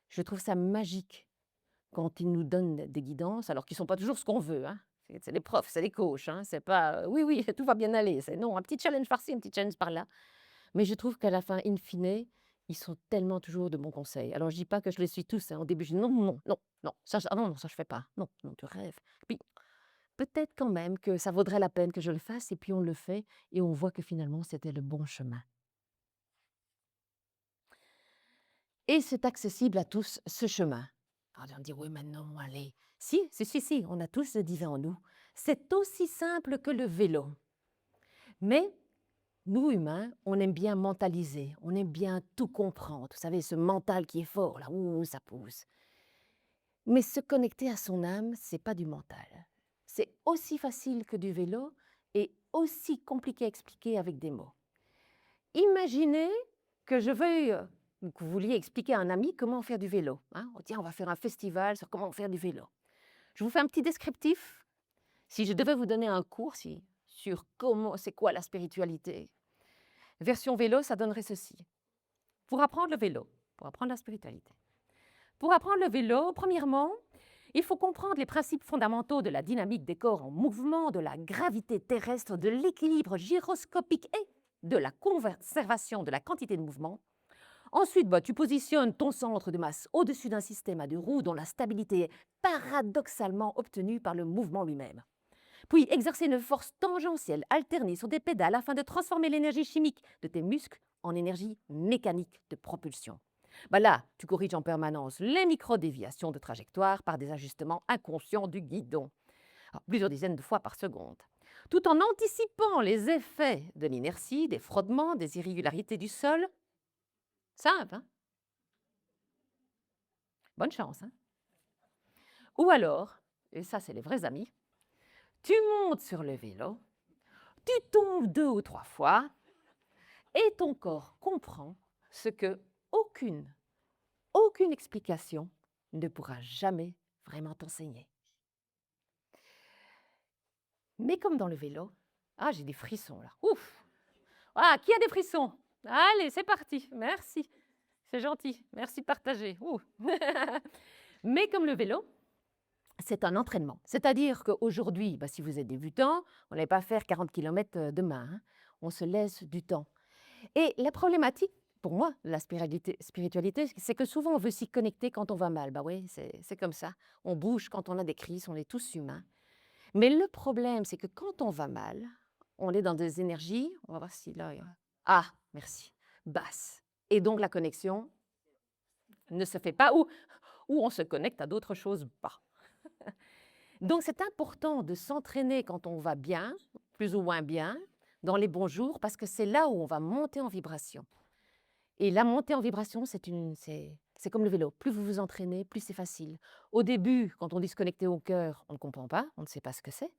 Je trouve ça magique quand ils nous donnent des guidances, alors qu'ils ne sont pas toujours ce qu'on veut. Hein. C'est les profs, c'est les coachs, hein, c'est pas, «Oui, oui, tout va bien aller», c'est non, un petit challenge par-ci, un petit challenge par-là. Mais je trouve qu'à la fin, in fine, ils sont tellement toujours de bons conseils. Alors je dis pas que je les suis tous, hein. Au début, je dis: «Non, non, non, non, ça ah non, non, ça je fais pas. Non, non, tu rêves». Puis peut-être quand même que ça vaudrait la peine que je le fasse et puis on le fait et on voit que finalement c'était le bon chemin. Et c'est accessible à tous, ce chemin. Alors on dit: «Oui, mais non, allez». Si, si, si, si, on a tous le divin en nous. C'est aussi simple que le vélo. Mais nous, humains, on aime bien mentaliser, on aime bien tout comprendre. Vous savez, ce mental qui est fort, là, ouh, ça pousse. Mais se connecter à son âme, c'est pas du mental. C'est aussi facile que du vélo et aussi compliqué à expliquer avec des mots. Imaginez que je veuille, que vous vouliez expliquer à un ami comment faire du vélo. Hein. Oh, tiens, on va faire un festival sur comment faire du vélo. Je vous fais un petit descriptif. Si je devais vous donner un cours sur comment, c'est quoi la spiritualité, version vélo, ça donnerait ceci. Pour apprendre le vélo, pour apprendre la spiritualité. Pour apprendre le vélo, premièrement, il faut comprendre les principes fondamentaux de la dynamique des corps en mouvement, de la gravité terrestre, de l'équilibre gyroscopique et de la conservation de la quantité de mouvement. Ensuite, tu positionnes ton centre de masse au-dessus d'un système à deux roues dont la stabilité est paradoxalement obtenue par le mouvement lui-même. Puis exercer une force tangentielle alternée sur des pédales afin de transformer l'énergie chimique de tes muscles en énergie mécanique de propulsion. Là, tu corriges en permanence les micro-déviations de trajectoire par des ajustements inconscients du guidon, alors, plusieurs dizaines de fois par seconde, tout en anticipant les effets de l'inertie, des frottements, des irrégularités du sol. Simple, hein? Bonne chance, hein? Ou alors, et ça c'est les vrais amis, tu montes sur le vélo, tu tombes 2 ou 3 fois, et ton corps comprend ce que aucune explication ne pourra jamais vraiment t'enseigner. Mais comme dans le vélo, ah, j'ai des frissons là. Ouf! Ah, qui a des frissons? Allez, c'est parti. Merci. C'est gentil. Merci de partager. Ouh. Mais comme le vélo, c'est un entraînement. C'est-à-dire qu'aujourd'hui, si vous êtes débutant, on n'allait pas faire 40 km demain, hein. On se laisse du temps. Et la problématique, pour moi, de la spiritualité, c'est que souvent on veut s'y connecter quand on va mal. Oui, c'est comme ça. On bouge quand on a des crises, on est tous humains. Mais le problème, c'est que quand on va mal, on est dans des énergies, on va voir si là, ah, merci, basses. Et donc la connexion ne se fait pas, ou on se connecte à d'autres choses bas. Donc c'est important de s'entraîner quand on va bien, plus ou moins bien, dans les bons jours, parce que c'est là où on va monter en vibration. Et la montée en vibration, c'est comme le vélo. Plus vous vous entraînez, plus c'est facile. Au début, quand on dit se connecter au cœur, on ne comprend pas, on ne sait pas ce que c'est.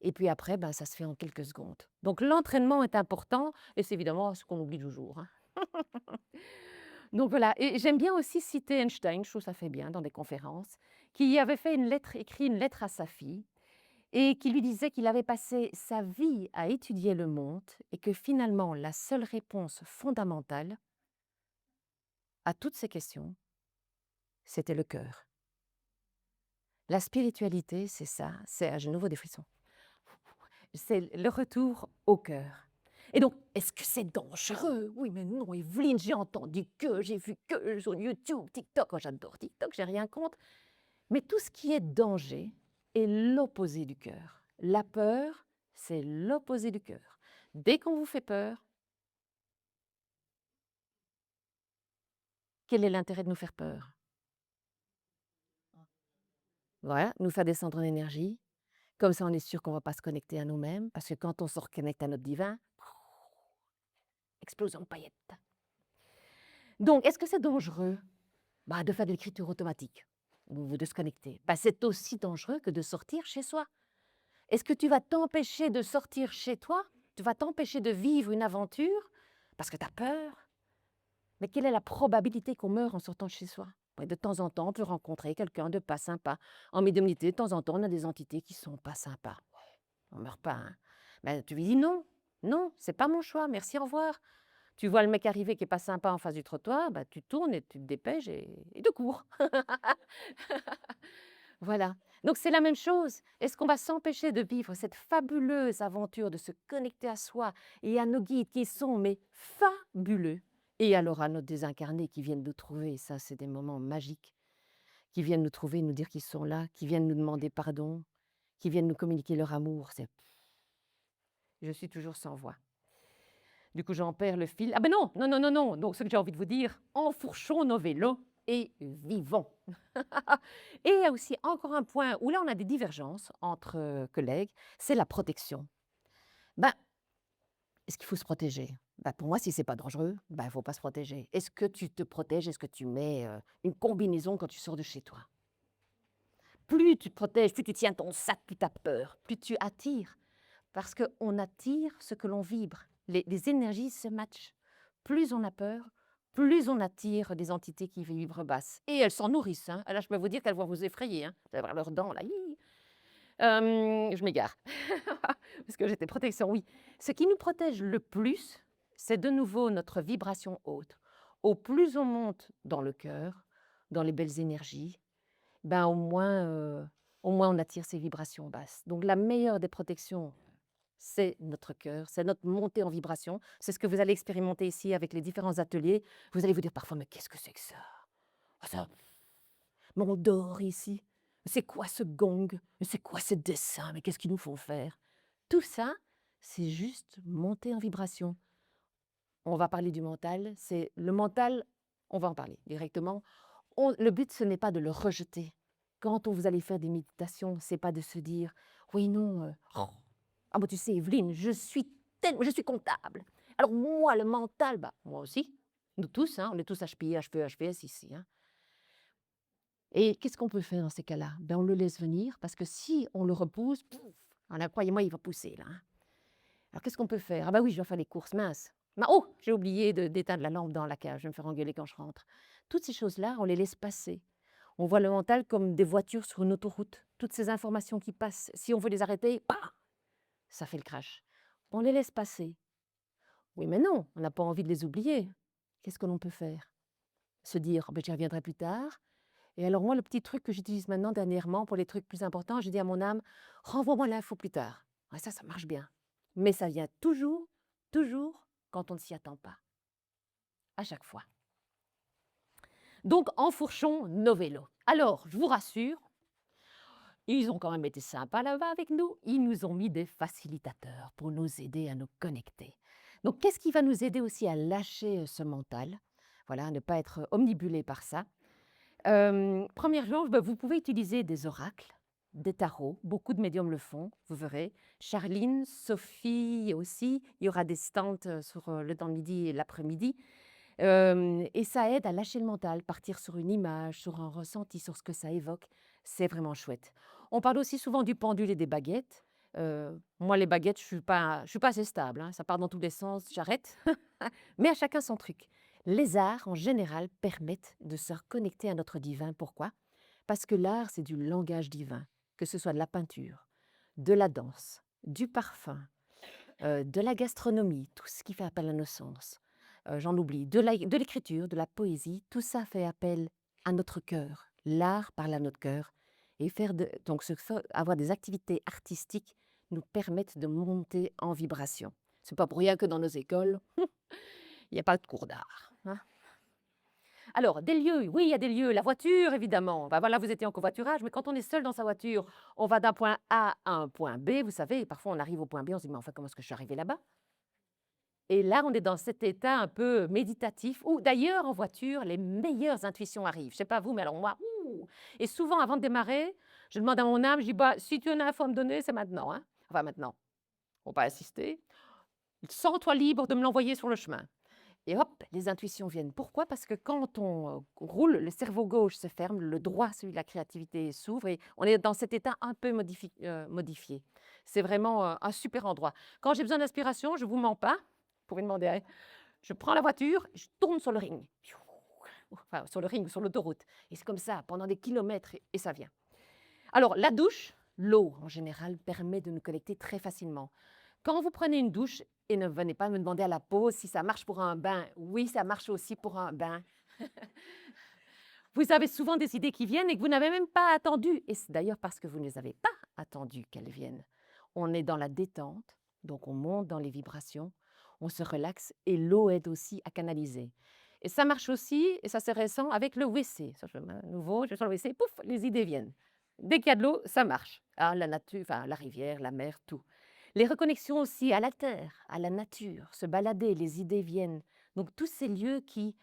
Et puis après, ça se fait en quelques secondes. Donc l'entraînement est important et c'est évidemment ce qu'on oublie toujours, hein. Donc voilà, et j'aime bien aussi citer Einstein, je trouve ça fait bien dans des conférences, qui avait fait écrit une lettre à sa fille et qui lui disait qu'il avait passé sa vie à étudier le monde et que finalement la seule réponse fondamentale à toutes ces questions, c'était le cœur. La spiritualité, c'est ça, c'est à nouveau des frissons. C'est le retour au cœur. Et donc, est-ce que c'est dangereux? Oui, mais non, Evelyne, j'ai entendu que, j'ai vu que sur YouTube, TikTok. Oh, j'adore TikTok, j'ai rien contre. Mais tout ce qui est danger est l'opposé du cœur. La peur, c'est l'opposé du cœur. Dès qu'on vous fait peur, quel est l'intérêt de nous faire peur? Voilà, nous faire descendre en énergie. Comme ça, on est sûr qu'on ne va pas se connecter à nous-mêmes, parce que quand on se reconnecte à notre divin, explosion de paillettes. Donc, est-ce que c'est dangereux de faire de l'écriture automatique ou de se connecter? C'est aussi dangereux que de sortir chez soi. Est-ce que tu vas t'empêcher de sortir chez toi? Tu vas t'empêcher de vivre une aventure parce que tu as peur? Mais quelle est la probabilité qu'on meure en sortant de chez soi? Ouais, de temps en temps, on peut rencontrer quelqu'un de pas sympa. En médiumnité, de temps en temps, on a des entités qui sont pas sympas. On ne meurt pas, hein. Tu lui dis non, non, c'est pas mon choix, merci, au revoir. Tu vois le mec arriver qui est pas sympa en face du trottoir, tu tournes et tu te dépêches et tu cours. Voilà. Donc c'est la même chose. Est-ce qu'on va s'empêcher de vivre cette fabuleuse aventure de se connecter à soi et à nos guides qui sont mais fabuleux? Et alors à nos désincarnés qui viennent nous trouver, ça c'est des moments magiques, qui viennent nous trouver, nous dire qu'ils sont là, qui viennent nous demander pardon, qui viennent nous communiquer leur amour. Je suis toujours sans voix. Du coup, j'en perds le fil. Ah ben non, non, non, non, non. Donc, ce que j'ai envie de vous dire, enfourchons nos vélos et vivons. Et il y a aussi encore un point où là, on a des divergences entre collègues, c'est la protection. Ben, est-ce qu'il faut se protéger? Ben, pour moi, si c'est pas dangereux, ben, il ne faut pas se protéger. Est-ce que tu te protèges? Est-ce que tu mets une combinaison quand tu sors de chez toi? Plus tu te protèges, plus tu tiens ton sac, plus tu as peur, plus tu attires. Parce qu'on attire ce que l'on vibre. Les énergies se matchent. Plus on a peur, plus on attire des entités qui vibrent basses. Et elles s'en nourrissent. Hein. Là, je peux vous dire qu'elles vont vous effrayer. Hein. Vous allez voir leurs dents, là. Je m'égare. Parce que j'étais protection, oui. Ce qui nous protège le plus, c'est de nouveau notre vibration haute. Au plus on monte dans le cœur, dans les belles énergies, ben au moins on attire ces vibrations basses. Donc la meilleure des protections, c'est notre cœur, c'est notre montée en vibration. C'est ce que vous allez expérimenter ici avec les différents ateliers. Vous allez vous dire parfois, mais qu'est-ce que c'est que ça? Ah, ça, mais on dort ici. C'est quoi ce gong? C'est quoi ce dessin? Mais qu'est-ce qu'ils nous font faire? Tout ça, c'est juste monter en vibration. On va parler du mental. C'est le mental, on va en parler directement. Le but, ce n'est pas de le rejeter. Quand vous allez faire des méditations, c'est pas de se dire, oui, non, ah bah tu sais, Evelyne, je suis comptable. Alors moi, le mental, bah moi aussi. Nous tous, hein, on est tous HPI, HPE, HPS ici. Hein. Et qu'est-ce qu'on peut faire dans ces cas-là? Ben, on le laisse venir parce que si on le repousse, pouf, alors, croyez-moi, il va pousser là. Hein. Alors qu'est-ce qu'on peut faire? Ah bah oui, je dois faire les courses, mince. Oh, j'ai oublié d'éteindre la lampe dans la cage, je vais me faire engueuler quand je rentre. Toutes ces choses-là, on les laisse passer. On voit le mental comme des voitures sur une autoroute. Toutes ces informations qui passent, si on veut les arrêter, bah, ça fait le crash. On les laisse passer. Oui, mais non, on n'a pas envie de les oublier. Qu'est-ce que l'on peut faire? Se dire, oh, ben, j'y reviendrai plus tard. Et alors moi, le petit truc que j'utilise maintenant dernièrement pour les trucs plus importants, je dis à mon âme, renvoie-moi l'info plus tard. Ouais, ça marche bien. Mais ça vient toujours, toujours quand on ne s'y attend pas. À chaque fois. Donc, enfourchons nos vélos. Alors, je vous rassure, ils ont quand même été sympas là-bas avec nous. Ils nous ont mis des facilitateurs pour nous aider à nous connecter. Donc, qu'est-ce qui va nous aider aussi à lâcher ce mental? Voilà, à ne pas être omnibulé par ça. Première chose, vous pouvez utiliser des oracles, des tarots. Beaucoup de médiums le font, vous verrez. Charline, Sophie aussi. Il y aura des stands sur le temps de midi et l'après-midi. Et ça aide à lâcher le mental, partir sur une image, sur un ressenti, sur ce que ça évoque. C'est vraiment chouette. On parle aussi souvent du pendule et des baguettes. Moi, les baguettes, je suis pas assez stable. Hein. Ça part dans tous les sens, j'arrête. Mais à chacun son truc. Les arts, en général, permettent de se reconnecter à notre divin. Pourquoi? Parce que l'art, c'est du langage divin. Que ce soit de la peinture, de la danse, du parfum, de la gastronomie, tout ce qui fait appel à nos sens. J'en oublie, de l'écriture, de la poésie, tout ça fait appel à notre cœur. L'art parle à notre cœur. Et donc avoir des activités artistiques nous permettent de monter en vibration. C'est pas pour rien que dans nos écoles, il n'y a pas de cours d'art. Hein. Alors, des lieux, oui, il y a des lieux. La voiture, évidemment. Ben voilà, vous étiez en covoiturage, mais quand on est seul dans sa voiture, on va d'un point A à un point B, vous savez, et parfois on arrive au point B, on se dit, mais enfin, comment est-ce que je suis arrivé là-bas? Et là, on est dans cet état un peu méditatif, où d'ailleurs, en voiture, les meilleures intuitions arrivent. Je ne sais pas vous, mais alors moi, et souvent, avant de démarrer, je demande à mon âme, je dis, bah, si tu as une info à me donner, c'est maintenant. Hein. Enfin, maintenant. Il ne faut pas insister. Sens-toi libre de me l'envoyer sur le chemin. Et hop, les intuitions viennent. Pourquoi? Parce que quand on roule, le cerveau gauche se ferme, le droit, celui de la créativité, s'ouvre et on est dans cet état un peu modifié. C'est vraiment un super endroit. Quand j'ai besoin d'inspiration, je ne vous mens pas. Vous pouvez demander. Hein, je prends la voiture, je tourne sur le ring. Enfin, sur le ring, sur l'autoroute. Et c'est comme ça, pendant des kilomètres, et ça vient. Alors, la douche, l'eau en général, permet de nous connecter très facilement. Quand vous prenez une douche, et ne venez pas me demander à la pause si ça marche pour un bain. Oui, ça marche aussi pour un bain. Vous avez souvent des idées qui viennent et que vous n'avez même pas attendu. Et c'est d'ailleurs parce que vous ne les avez pas attendues qu'elles viennent. On est dans la détente, donc on monte dans les vibrations, on se relaxe et l'eau aide aussi à canaliser. Et ça marche aussi, et ça c'est récent, avec le WC. Ça, je mets à nouveau, je vais sur le WC, pouf, les idées viennent. Dès qu'il y a de l'eau, ça marche. Ah, la nature, enfin la rivière, la mer, tout. Les reconnexions aussi à la terre, à la nature, se balader, les idées viennent. Donc tous ces lieux qui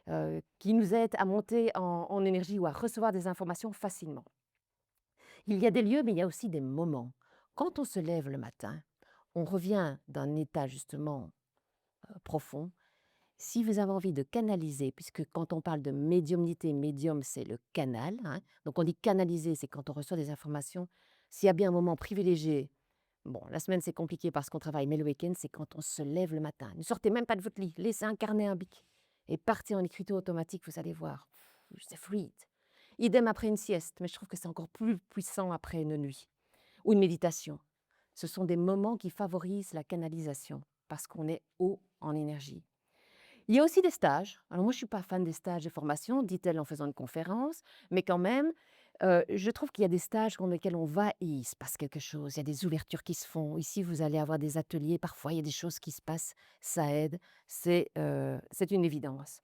nous aident à monter en énergie ou à recevoir des informations facilement. Il y a des lieux, mais il y a aussi des moments. Quand on se lève le matin, on revient d'un état justement profond. Si vous avez envie de canaliser, puisque quand on parle de médiumnité, médium, c'est le canal, hein, donc on dit canaliser, c'est quand on reçoit des informations. S'il y a bien un moment privilégié, bon, la semaine c'est compliqué parce qu'on travaille, mais le week-end, c'est quand on se lève le matin. Ne sortez même pas de votre lit, laissez un carnet, un bic et partez en écriture automatique, vous allez voir. C'est fluide. Idem après une sieste, mais je trouve que c'est encore plus puissant après une nuit ou une méditation. Ce sont des moments qui favorisent la canalisation parce qu'on est haut en énergie. Il y a aussi des stages. Alors moi, je ne suis pas fan des stages de formation, dit-elle en faisant une conférence, mais quand même, je trouve qu'il y a des stages dans lesquels on va et il se passe quelque chose. Il y a des ouvertures qui se font. Ici, vous allez avoir des ateliers. Parfois, il y a des choses qui se passent. Ça aide. C'est une évidence.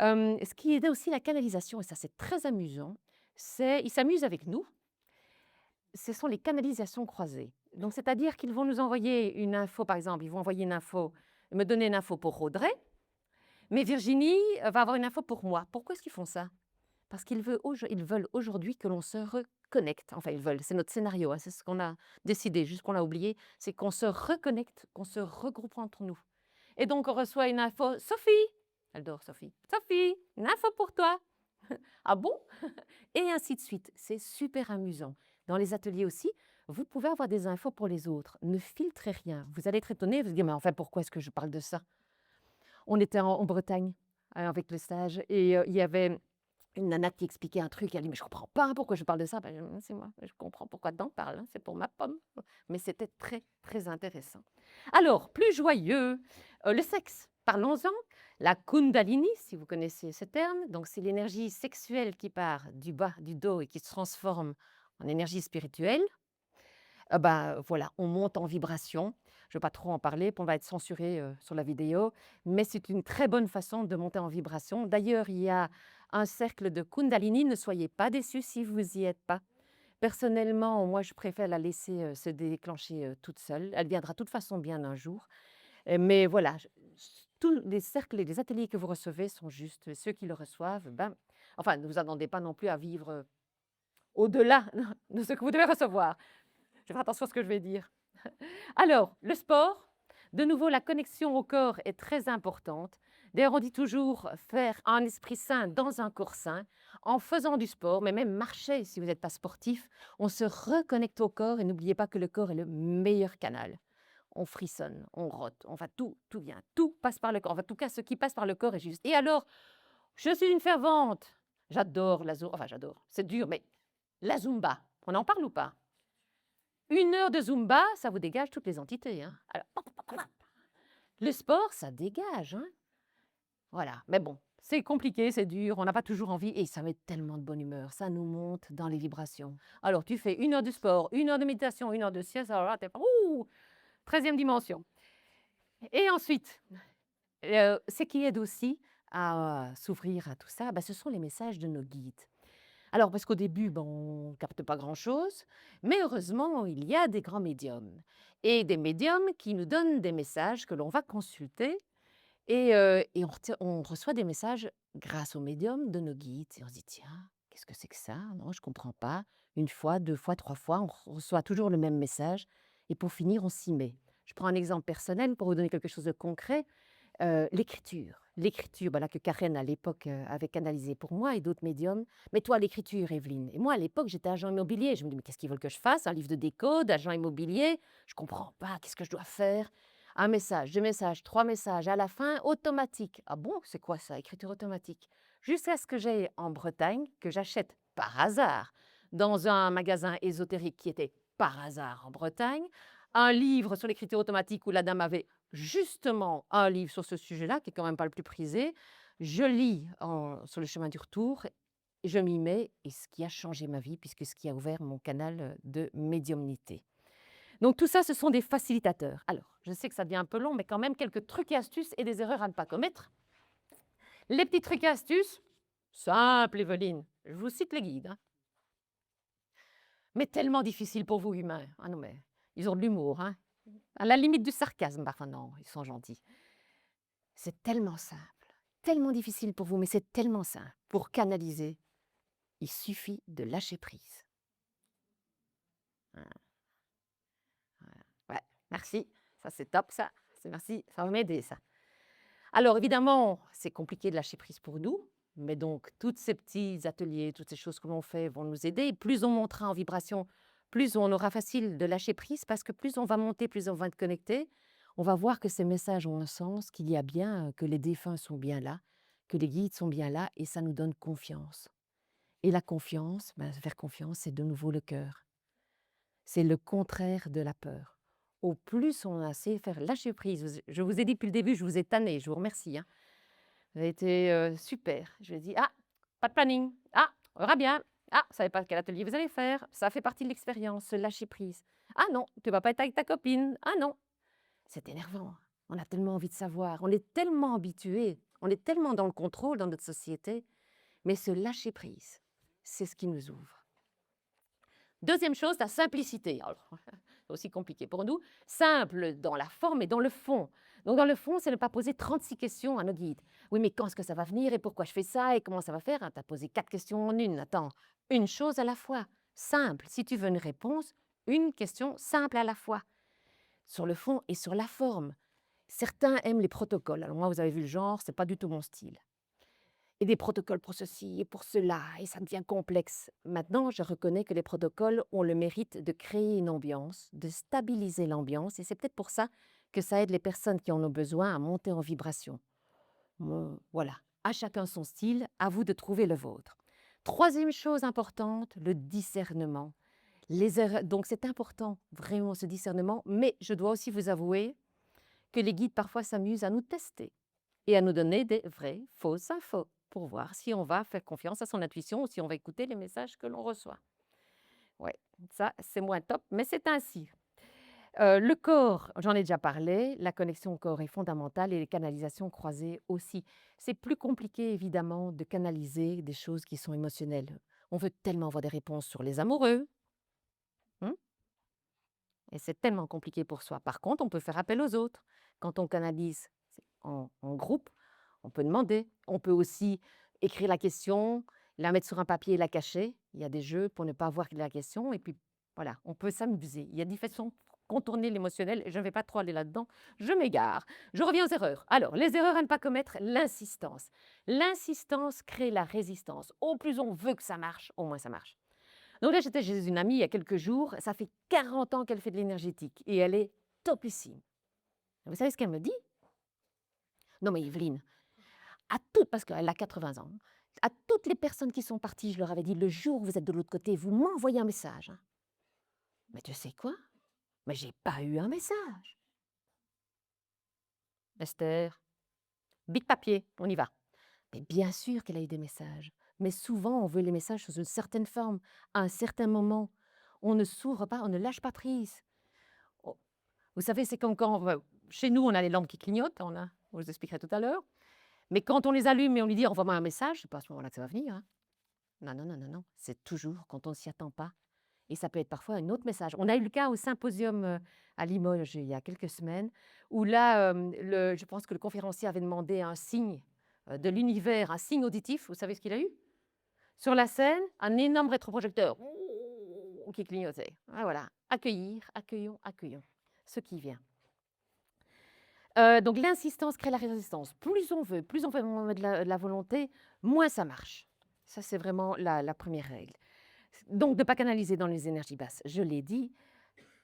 Ce qui aide aussi la canalisation, et ça c'est très amusant, c'est ils s'amusent avec nous, ce sont les canalisations croisées. Donc c'est-à-dire qu'ils vont nous envoyer une info, par exemple, ils vont envoyer une info, me donner une info pour Audrey, mais Virginie va avoir une info pour moi. Pourquoi est-ce qu'ils font ça? Parce ils veulent aujourd'hui que l'on se reconnecte. Enfin, ils veulent, c'est notre scénario, hein, c'est ce qu'on a décidé, juste qu'on l'a oublié, c'est qu'on se reconnecte, qu'on se regroupe entre nous. Et donc, on reçoit une info, Sophie, elle dort Sophie, Sophie, une info pour toi. Ah bon? Et ainsi de suite. C'est super amusant. Dans les ateliers aussi, vous pouvez avoir des infos pour les autres. Ne filtrez rien. Vous allez être étonné, vous allez dire, mais enfin, pourquoi est-ce que je parle de ça? On était en Bretagne avec le stage et il y avait une nana qui expliquait un truc. Elle dit, mais je comprends pas pourquoi je parle de ça. Ben, c'est moi, je comprends pourquoi t'en parles. Hein, c'est pour ma pomme. Mais c'était très, très intéressant. Alors, plus joyeux, le sexe. Parlons-en. La Kundalini, si vous connaissez ce terme, donc c'est l'énergie sexuelle qui part du bas du dos et qui se transforme en énergie spirituelle. Voilà, on monte en vibration. Je ne veux pas trop en parler, on va être censuré sur la vidéo, mais c'est une très bonne façon de monter en vibration. D'ailleurs, il y a un cercle de Kundalini, ne soyez pas déçus si vous n'y êtes pas. Personnellement, moi, je préfère la laisser se déclencher toute seule. Elle viendra de toute façon bien un jour. Mais voilà, tous les cercles et les ateliers que vous recevez sont justes. Et ceux qui le reçoivent, enfin, ne vous attendez pas non plus à vivre au-delà de ce que vous devez recevoir. Je vais faire attention à ce que je vais dire. Alors, le sport, de nouveau, la connexion au corps est très importante. D'ailleurs, on dit toujours faire un esprit sain dans un corps sain en faisant du sport, mais même marcher si vous n'êtes pas sportif. On se reconnecte au corps et n'oubliez pas que le corps est le meilleur canal. On frissonne, on rote, enfin tout vient, tout passe par le corps. Enfin, en tout cas, ce qui passe par le corps est juste. Et alors, je suis une fervente. J'adore la Zumba. Enfin, j'adore. C'est dur, mais la Zumba, on en parle ou pas? 1 heure de Zumba, ça vous dégage toutes les entités. Hein. Alors, le sport, ça dégage. Hein. Voilà, mais bon, c'est compliqué, c'est dur, on n'a pas toujours envie et ça met tellement de bonne humeur, ça nous monte dans les vibrations. Alors, tu fais 1 heure de sport, 1 heure de méditation, 1 heure de sieste, alors là, t'es 13e dimension. Et ensuite, ce qui aide aussi à s'ouvrir à tout ça, ce sont les messages de nos guides. Alors, parce qu'au début, on ne capte pas grand-chose, mais heureusement, il y a des grands médiums. Et des médiums qui nous donnent des messages que l'on va consulter. Et on reçoit des messages grâce aux médiums de nos guides. Et on se dit, tiens, qu'est-ce que c'est que ça? Non, je ne comprends pas. 1 fois, 2 fois, 3 fois, on reçoit toujours le même message. Et pour finir, on s'y met. Je prends un exemple personnel pour vous donner quelque chose de concret. L'écriture. L'écriture, là, que Karen, à l'époque, avait canalisé pour moi et d'autres médiums. Mais toi, l'écriture, Evelyne. Et moi, à l'époque, j'étais agent immobilier. Je me dis, mais qu'est-ce qu'ils veulent que je fasse? Un livre de déco, d'agent immobilier? Je ne comprends pas. Qu'est-ce que je dois faire? Un message, 2 messages, 3 messages. À la fin, automatique. Ah bon, c'est quoi ça, écriture automatique? Jusqu'à ce que j'aille en Bretagne, que j'achète par hasard dans un magasin ésotérique qui était par hasard en Bretagne, un livre sur l'écriture automatique où la dame avait justement un livre sur ce sujet-là, qui est quand même pas le plus prisé. Je lis sur le chemin du retour je m'y mets et ce qui a changé ma vie puisque ce qui a ouvert mon canal de médiumnité. Donc tout ça, ce sont des facilitateurs. Alors, je sais que ça devient un peu long, mais quand même quelques trucs et astuces et des erreurs à ne pas commettre. Les petits trucs et astuces, simple Evelyne, je vous cite les guides, hein. Mais tellement difficile pour vous humains. Ah non mais, ils ont de l'humour, hein. À la limite du sarcasme, parfois non, ils sont gentils. C'est tellement simple, tellement difficile pour vous, mais c'est tellement simple. Pour canaliser, il suffit de lâcher prise. Voilà, voilà. Ouais, merci, ça c'est top ça, c'est merci, ça va m'aider ça. Alors évidemment, c'est compliqué de lâcher prise pour nous, mais donc tous ces petits ateliers, toutes ces choses que l'on fait vont nous aider. Plus on montera en vibration, plus on aura facile de lâcher prise parce que plus on va monter, plus on va être connecté. On va voir que ces messages ont un sens, qu'il y a bien, que les défunts sont bien là, que les guides sont bien là et ça nous donne confiance. Et la confiance, faire confiance, c'est de nouveau le cœur. C'est le contraire de la peur. Au plus on a sait faire lâcher prise, je vous ai dit depuis le début, je vous ai tanné, je vous remercie, hein. Vous avez été super. Je lui ai dit: «Ah, pas de planning. Ah, on verra bien. Ah, vous savez pas quel atelier vous allez faire. Ça fait partie de l'expérience, se lâcher prise. Ah non, tu vas pas être avec ta copine. Ah non». C'est énervant. On a tellement envie de savoir. On est tellement habitué. On est tellement dans le contrôle dans notre société. Mais se lâcher prise, c'est ce qui nous ouvre. Deuxième chose, la simplicité. Alors, c'est aussi compliqué pour nous. Simple dans la forme et dans le fond. Donc, dans le fond, c'est ne pas poser 36 questions à nos guides. Oui, mais quand est-ce que ça va venir et pourquoi je fais ça et comment ça va faire? Tu as posé 4 questions en une. Attends, une chose à la fois. Simple. Si tu veux une réponse, une question simple à la fois. Sur le fond et sur la forme. Certains aiment les protocoles. Alors, moi, vous avez vu le genre, c'est pas du tout mon style. Et des protocoles pour ceci et pour cela, et ça devient complexe. Maintenant, je reconnais que les protocoles ont le mérite de créer une ambiance, de stabiliser l'ambiance, et c'est peut-être pour ça que ça aide les personnes qui en ont besoin à monter en vibration. Voilà, à chacun son style, à vous de trouver le vôtre. Troisième chose importante, le discernement. Donc c'est important, vraiment ce discernement, mais je dois aussi vous avouer que les guides parfois s'amusent à nous tester et à nous donner des vraies fausses infos pour voir si on va faire confiance à son intuition ou si on va écouter les messages que l'on reçoit. Ouais, ça, c'est moins top, mais c'est ainsi. Le corps, j'en ai déjà parlé, la connexion au corps est fondamentale et les canalisations croisées aussi. C'est plus compliqué, évidemment, de canaliser des choses qui sont émotionnelles. On veut tellement avoir des réponses sur les amoureux, hein, et c'est tellement compliqué pour soi. Par contre, on peut faire appel aux autres. Quand on canalise en groupe, on peut demander. On peut aussi écrire la question, la mettre sur un papier et la cacher. Il y a des jeux pour ne pas voir la question. Et puis, voilà, on peut s'amuser. Il y a des façons de contourner l'émotionnel. Je ne vais pas trop aller là-dedans. Je m'égare. Je reviens aux erreurs. Alors, les erreurs à ne pas commettre, l'insistance. L'insistance crée la résistance. Au plus on veut que ça marche, au moins ça marche. Donc là, j'étais chez une amie il y a quelques jours. Ça fait 40 ans qu'elle fait de l'énergétique et elle est topissime. Vous savez ce qu'elle me dit? Non mais Evelyne, à toutes, parce qu'elle a 80 ans, à toutes les personnes qui sont parties, je leur avais dit, le jour où vous êtes de l'autre côté, vous m'envoyez un message, hein. Mais tu sais quoi? Mais j'ai pas eu un message. Esther, bic papier, on y va. Mais bien sûr qu'elle a eu des messages. Mais souvent, on veut les messages sous une certaine forme, à un certain moment. On ne s'ouvre pas, on ne lâche pas prise. Oh, vous savez, c'est comme quand, chez nous, on a les lampes qui clignotent, je vous expliquerai tout à l'heure. Mais quand on les allume et on lui dit envoie-moi un message, c'est pas à ce moment-là que ça va venir, hein. Non, non, non, non, non. C'est toujours quand on ne s'y attend pas. Et ça peut être parfois un autre message. On a eu le cas au symposium à Limoges il y a quelques semaines, où là, je pense que le conférencier avait demandé un signe de l'univers, un signe auditif. Vous savez ce qu'il a eu? Sur la scène, un énorme rétroprojecteur qui clignotait. Ah, voilà. Accueillir, accueillons, accueillons ce qui vient. Donc l'insistance crée la résistance. Plus on veut, plus on fait de la volonté, moins ça marche. Ça, c'est vraiment la première règle. Donc de ne pas canaliser dans les énergies basses, je l'ai dit.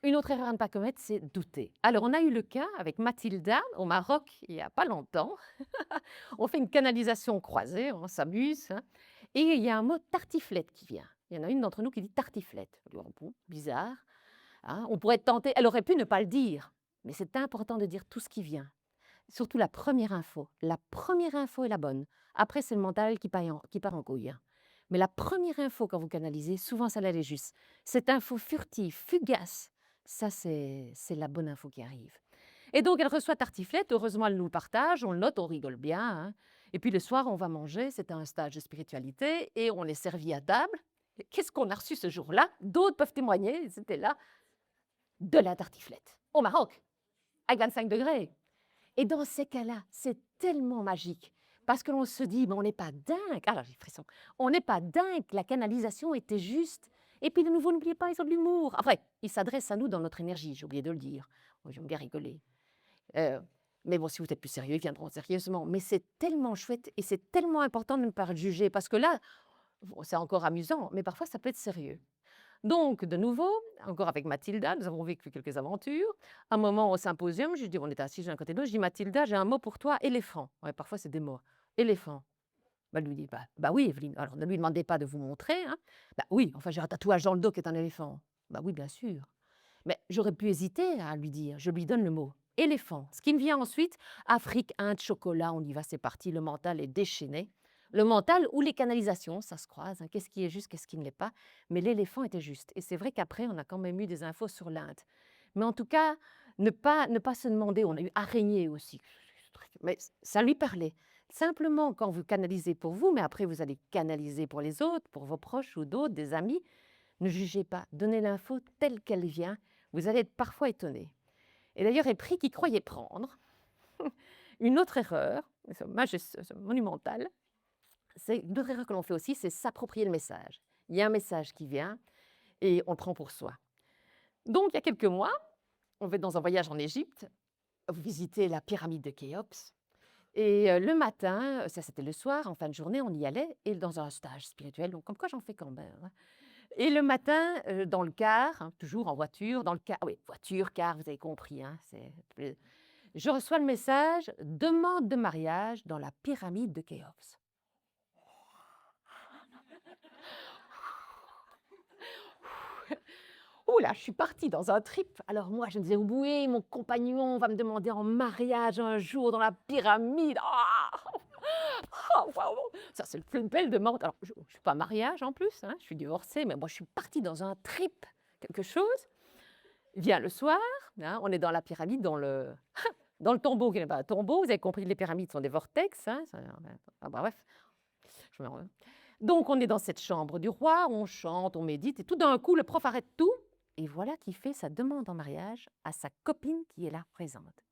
Une autre erreur à ne pas commettre, c'est douter. Alors on a eu le cas avec Mathilda au Maroc il n'y a pas longtemps. On fait une canalisation croisée, on s'amuse, hein, et il y a un mot tartiflette qui vient. Il y en a une d'entre nous qui dit tartiflette. On dit, oh bon, bizarre, hein. On pourrait être tenté, elle aurait pu ne pas le dire, mais c'est important de dire tout ce qui vient. Surtout la première info. La première info est la bonne. Après, c'est le mental qui part en couille, hein. Mais la première info quand vous canalisez, souvent ça l'est juste. Cette info furtive, fugace, ça c'est la bonne info qui arrive. Et donc elle reçoit tartiflette, heureusement elle nous le partage, on le note, on rigole bien, hein. Et puis le soir on va manger, c'était un stage de spiritualité, et on est servi à table. Et qu'est-ce qu'on a reçu ce jour-là? D'autres peuvent témoigner, ils étaient là, de la tartiflette, au Maroc, avec 25 degrés. Et dans ces cas-là, c'est tellement magique, parce que l'on se dit: «Mais on n'est pas dingue!» Ah là, j'ai le frisson. «On n'est pas dingue, la canalisation était juste.» Et puis de nouveau, n'oubliez pas, ils ont de l'humour. Enfin, ils s'adressent à nous dans notre énergie, j'ai oublié de le dire. Moi, j'aime bien rigoler. Heu, mais bon, si vous êtes plus sérieux, ils viendront sérieusement. Mais c'est tellement chouette et c'est tellement important de ne pas juger, parce que là, bon, c'est encore amusant, mais parfois ça peut être sérieux. Donc, de nouveau, encore avec Mathilda, nous avons vécu quelques aventures. Un moment au symposium, je lui dis, on était assis l'un à côté de l'autre, je dis: «Mathilda, j'ai un mot pour toi, éléphant.» Ouais, parfois c'est des mots. Éléphant. Bah, elle lui dit: «Bah oui, Evelyne.» Alors, ne lui demandez pas de vous montrer, hein. «Bah oui, enfin, j'ai un tatouage dans le dos qui est un éléphant.» «Bah oui, bien sûr.» Mais j'aurais pu hésiter à lui dire. Je lui donne le mot éléphant. Ce qui me vient ensuite, Afrique, Inde, chocolat, on y va, c'est parti. Le mental est déchaîné. Le mental ou les canalisations, ça se croise, hein. Qu'est-ce qui est juste, qu'est-ce qui ne l'est pas? Mais l'éléphant était juste. Et c'est vrai qu'après, on a quand même eu des infos sur l'Inde. Mais en tout cas, ne pas se demander, on a eu araignée aussi. Mais ça lui parlait. Simplement, quand vous canalisez pour vous, mais après vous allez canaliser pour les autres, pour vos proches ou d'autres, des amis, ne jugez pas, donnez l'info telle qu'elle vient, vous allez être parfois étonné. Et d'ailleurs, elle prit qui croyait prendre une autre erreur, monumentale, c'est une autre erreur que l'on fait aussi, c'est s'approprier le message. Il y a un message qui vient et on le prend pour soi. Donc, il y a quelques mois, on va dans un voyage en Égypte, visiter la pyramide de Khéops. Et le matin, ça c'était le soir, en fin de journée, on y allait, et dans un stage spirituel, donc comme quoi j'en fais quand même, hein. Et le matin, dans le car, hein, toujours en voiture, dans le car, oui, voiture, car, vous avez compris, hein, je reçois le message: «Demande de mariage dans la pyramide de Khéops.» Ouh là, je suis partie dans un trip. Alors moi, je me disais: «Oui, mon compagnon va me demander en mariage un jour dans la pyramide. Ah! Ah waouh! Ça, c'est le plus belle demande.» Alors je ne suis pas mariage en plus, hein, je suis divorcée, mais moi, je suis partie dans un trip, quelque chose. Vient le soir, hein, on est dans la pyramide, dans le tombeau qui n'est pas un tombeau. Vous avez compris, les pyramides sont des vortex, hein, bah, bref, je me donc on est dans cette chambre du roi, on chante, on médite, et tout d'un coup, le prof arrête tout, et voilà qu'il fait sa demande en mariage à sa copine qui est là présente.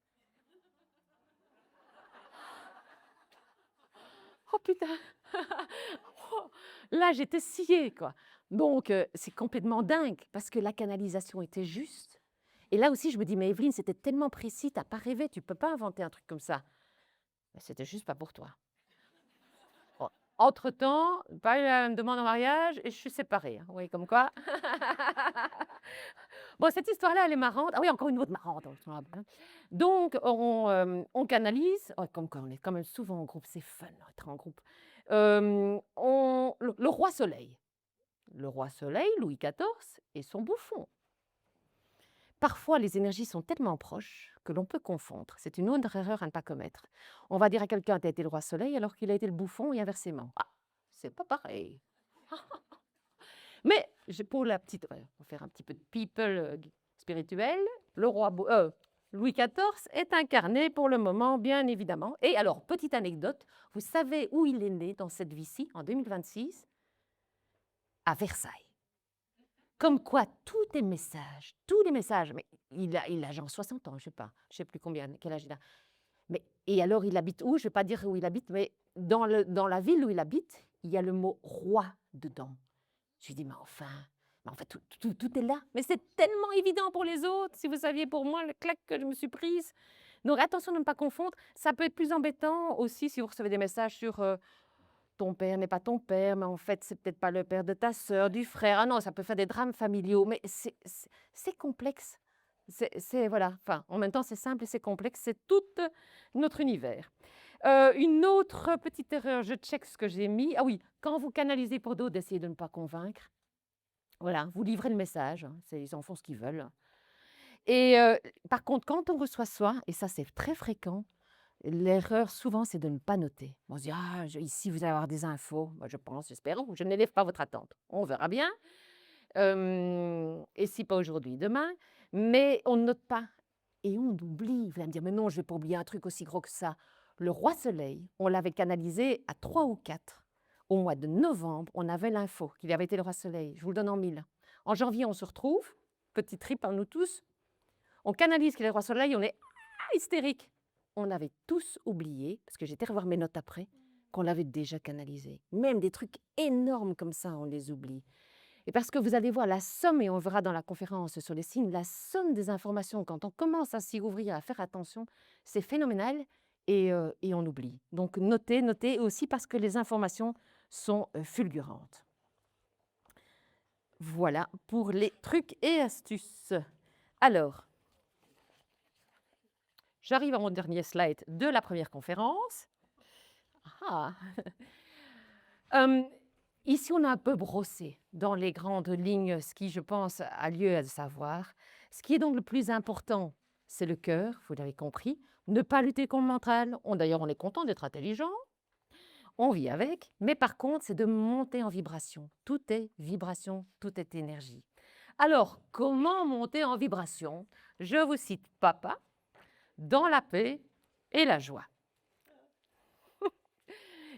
Oh putain! Oh, là, j'étais sciée, quoi. Donc c'est complètement dingue, parce que la canalisation était juste. Et là aussi, je me dis: «Mais Evelyne, c'était tellement précis, tu as pas rêvé, tu peux pas inventer un truc comme ça.» Mais c'était juste pas pour toi. Bon, entre-temps, pas eu la demande en mariage et je suis séparée, hein. Vous voyez comme quoi. Bon, cette histoire-là, elle est marrante. Ah oui, encore une autre marrante, je me rappelle. Donc on canalise, ouais, comme quoi on est quand même souvent en groupe, c'est fun d'être en groupe. Le roi soleil. Le roi soleil, Louis XIV, et son bouffon. Parfois, les énergies sont tellement proches que l'on peut confondre. C'est une autre erreur à ne pas commettre. On va dire à quelqu'un: «Tu as été le roi soleil», alors qu'il a été le bouffon, et inversement. Ah, c'est pas pareil. Mais pour la petite, ouais, pour faire un petit peu de people spirituel, Louis XIV est incarné pour le moment, bien évidemment. Et alors, petite anecdote, vous savez où il est né dans cette vie-ci, en 2026? À Versailles. Comme quoi, tout est message, tous les messages. Mais il a genre 60 ans, je sais plus combien, quel âge il a. Mais, et alors, il habite où? Je ne vais pas dire où il habite, mais dans la ville où il habite, il y a le mot roi dedans. Je lui dis: «Mais enfin, tout est là.» Mais c'est tellement évident pour les autres, si vous saviez pour moi le claque que je me suis prise. Donc attention de ne pas confondre. Ça peut être plus embêtant aussi si vous recevez des messages sur, ton père n'est pas ton père, mais en fait, c'est peut-être pas le père de ta sœur, du frère. Ah non, ça peut faire des drames familiaux, mais c'est complexe. Voilà, enfin, en même temps, c'est simple et c'est complexe, c'est tout notre univers. Une autre petite erreur, je check ce que j'ai mis. Ah oui, quand vous canalisez pour d'autres, essayez de ne pas convaincre. Voilà, vous livrez le message, hein, ils en font ce qu'ils veulent. Et par contre, quand on reçoit soi, et ça c'est très fréquent, L'erreur, souvent, c'est de ne pas noter. On se dit: «Ah, ici, vous allez avoir des infos». Moi, je pense, j'espère, ou je n'élève pas votre attente. On verra bien. Et si pas aujourd'hui, demain. Mais on ne note pas et on oublie. Vous allez me dire: «Mais non, je vais pas oublier un truc aussi gros que ça». Le roi soleil, on l'avait canalisé à 3 ou 4. Au mois de novembre, on avait l'info qu'il avait été le roi soleil. Je vous le donne en mille. En janvier, on se retrouve, petit trip à nous tous, on canalise qu'il est le roi soleil, on est hystérique. On avait tous oublié, parce que j'ai été revoir mes notes après, qu'on l'avait déjà canalisé. Même des trucs énormes comme ça, on les oublie. Et parce que vous allez voir la somme, et on verra dans la conférence sur les signes, la somme des informations, quand on commence à s'y ouvrir, à faire attention, c'est phénoménal et on oublie. Donc notez, notez aussi parce que les informations sont fulgurantes. Voilà pour les trucs et astuces. Alors, j'arrive à mon dernier slide de la première conférence. Ah. Ici, on a un peu brossé dans les grandes lignes ce qui, je pense, a lieu à savoir. Ce qui est donc le plus important, c'est le cœur, vous l'avez compris. Ne pas lutter contre le mental. D'ailleurs, on est content d'être intelligent, on vit avec. Mais par contre, c'est de monter en vibration. Tout est vibration, tout est énergie. Alors, comment monter en vibration? Je vous cite Papa, dans la paix et la joie.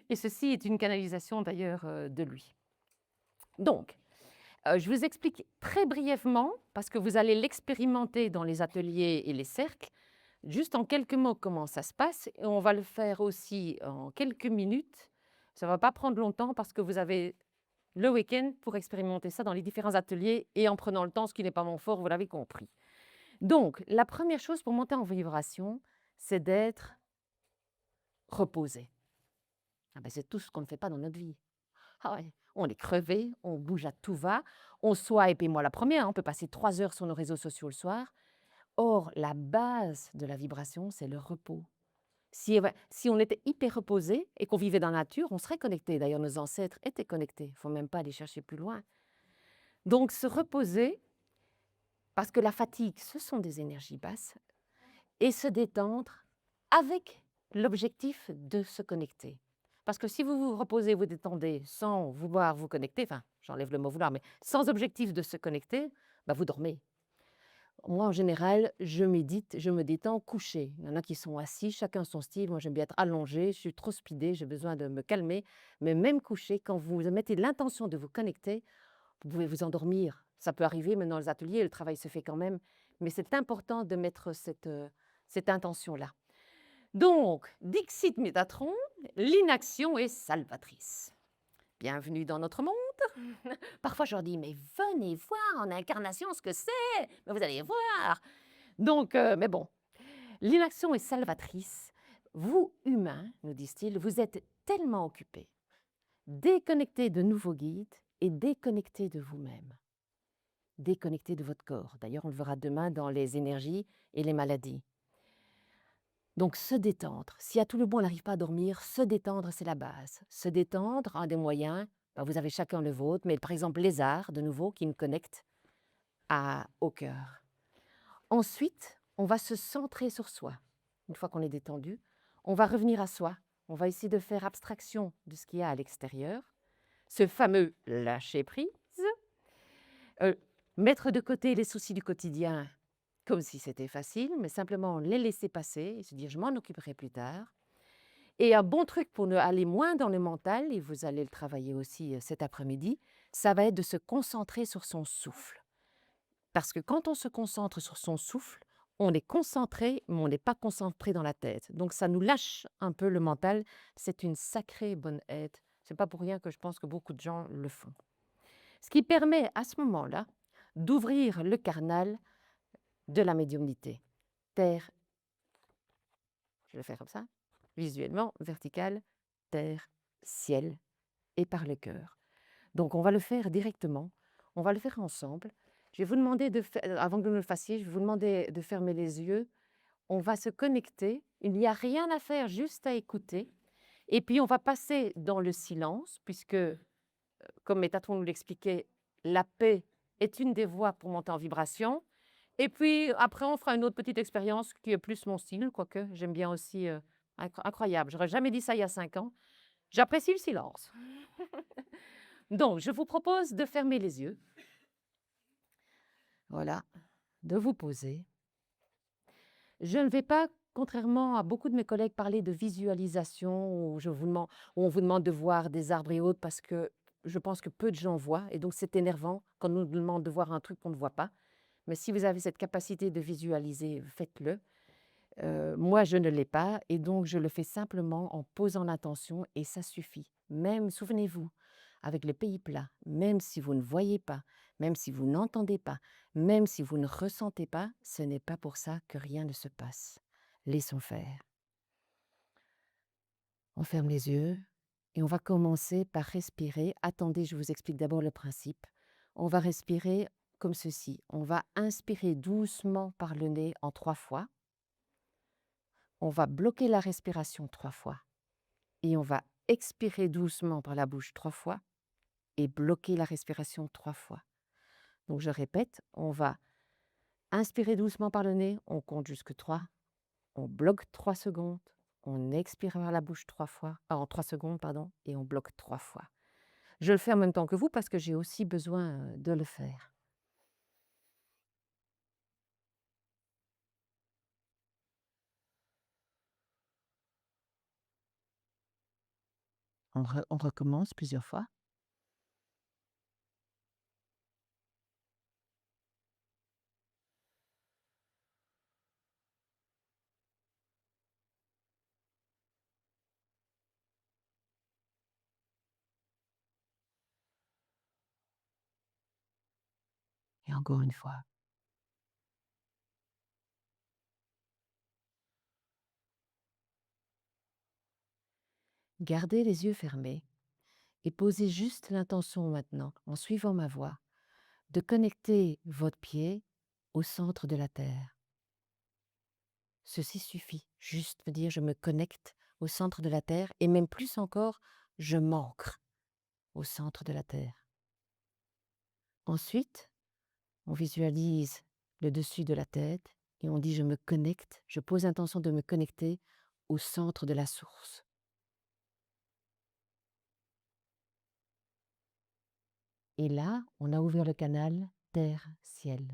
Et ceci est une canalisation d'ailleurs de lui. Donc, je vous explique très brièvement, parce que vous allez l'expérimenter dans les ateliers et les cercles, juste en quelques mots comment ça se passe. Et on va le faire aussi en quelques minutes. Ça ne va pas prendre longtemps parce que vous avez le week-end pour expérimenter ça dans les différents ateliers et en prenant le temps, ce qui n'est pas mon fort, vous l'avez compris. Donc, la première chose pour monter en vibration, c'est d'être reposé. Ah ben, c'est tout ce qu'on ne fait pas dans notre vie. Ah ouais, on est crevé, on bouge à tout va, on swipe, et moi la première, on peut passer 3 heures sur nos réseaux sociaux le soir. Or, la base de la vibration, c'est le repos. Si on était hyper reposé et qu'on vivait dans la nature, on serait connecté. D'ailleurs, nos ancêtres étaient connectés. Il ne faut même pas aller chercher plus loin. Donc, se reposer, parce que la fatigue, ce sont des énergies basses, et se détendre avec l'objectif de se connecter. Parce que si vous vous reposez, vous détendez sans vouloir vous connecter, enfin, j'enlève le mot vouloir, mais sans objectif de se connecter, bah vous dormez. Moi, en général, je médite, je me détends couché. Il y en a qui sont assis, chacun son style. Moi, j'aime bien être allongée, je suis trop speedée, j'ai besoin de me calmer. Mais même couché, quand vous mettez l'intention de vous connecter, vous pouvez vous endormir. Ça peut arriver, mais dans les ateliers, le travail se fait quand même. Mais c'est important de mettre cette intention-là. Donc, Dixit Métatron, l'inaction est salvatrice. Bienvenue dans notre monde. Parfois, je leur dis, mais venez voir en incarnation ce que c'est. Mais vous allez voir. Donc, mais bon, l'inaction est salvatrice. Vous, humains, nous disent-ils, vous êtes tellement occupés, déconnectés de nouveaux guides et déconnectés de vous-même, déconnectés de votre corps. D'ailleurs, on le verra demain dans les énergies et les maladies. Donc, se détendre. Si à tout le bon, on n'arrive pas à dormir, se détendre, c'est la base. Se détendre, un des moyens, vous avez chacun le vôtre, mais par exemple les arts, de nouveau, qui nous connectent au cœur. Ensuite, on va se centrer sur soi. Une fois qu'on est détendu, on va revenir à soi. On va essayer de faire abstraction de ce qu'il y a à l'extérieur. Ce fameux lâcher prise. Mettre de côté les soucis du quotidien comme si c'était facile, mais simplement les laisser passer et se dire je m'en occuperai plus tard. Et un bon truc pour aller moins dans le mental, et vous allez le travailler aussi cet après-midi, ça va être de se concentrer sur son souffle. Parce que quand on se concentre sur son souffle, on est concentré, mais on n'est pas concentré dans la tête. Donc ça nous lâche un peu le mental. C'est une sacrée bonne aide. C'est pas pour rien que je pense que beaucoup de gens le font. Ce qui permet à ce moment-là d'ouvrir le canal de la médiumnité. Terre, je vais le faire comme ça, visuellement, vertical, terre, ciel, et par le cœur. Donc on va le faire directement, on va le faire ensemble. Je vais vous demander, avant que vous le fassiez, je vais vous demander de fermer les yeux. On va se connecter, il n'y a rien à faire, juste à écouter. Et puis on va passer dans le silence, puisque, comme Métatron nous l'expliquait, la paix est une des voies pour monter en vibration. Et puis après, on fera une autre petite expérience qui est plus mon style, quoique j'aime bien aussi Incroyable, j'aurais jamais dit ça il y a 5 ans. J'apprécie le silence. Donc, je vous propose de fermer les yeux. Voilà, de vous poser. Je ne vais pas, contrairement à beaucoup de mes collègues, parler de visualisation où on vous demande de voir des arbres et autres parce que je pense que peu de gens voient et donc c'est énervant quand on nous demande de voir un truc qu'on ne voit pas. Mais si vous avez cette capacité de visualiser, faites-le. Moi, je ne l'ai pas et donc je le fais simplement en posant l'intention et ça suffit. Même, souvenez-vous, avec le pays plat, même si vous ne voyez pas, même si vous n'entendez pas, même si vous ne ressentez pas, ce n'est pas pour ça que rien ne se passe. Laissons faire. On ferme les yeux et on va commencer par respirer. Attendez, je vous explique d'abord le principe. On va respirer comme ceci. On va inspirer doucement par le nez en 3 fois. On va bloquer la respiration 3 fois et on va expirer doucement par la bouche 3 fois et bloquer la respiration 3 fois. Donc je répète, on va inspirer doucement par le nez, on compte jusque 3, on bloque 3 secondes, on expire par la bouche 3 fois, en 3 secondes, pardon, et on bloque 3 fois. Je le fais en même temps que vous parce que j'ai aussi besoin de le faire. On recommence plusieurs fois. Et encore une fois. Gardez les yeux fermés et posez juste l'intention maintenant, en suivant ma voix, de connecter votre pied au centre de la Terre. Ceci suffit, juste me dire je me connecte au centre de la Terre et même plus encore, je m'ancre au centre de la Terre. Ensuite, on visualise le dessus de la tête et on dit je me connecte, je pose l'intention de me connecter au centre de la source. Et là, on a ouvert le canal terre-ciel.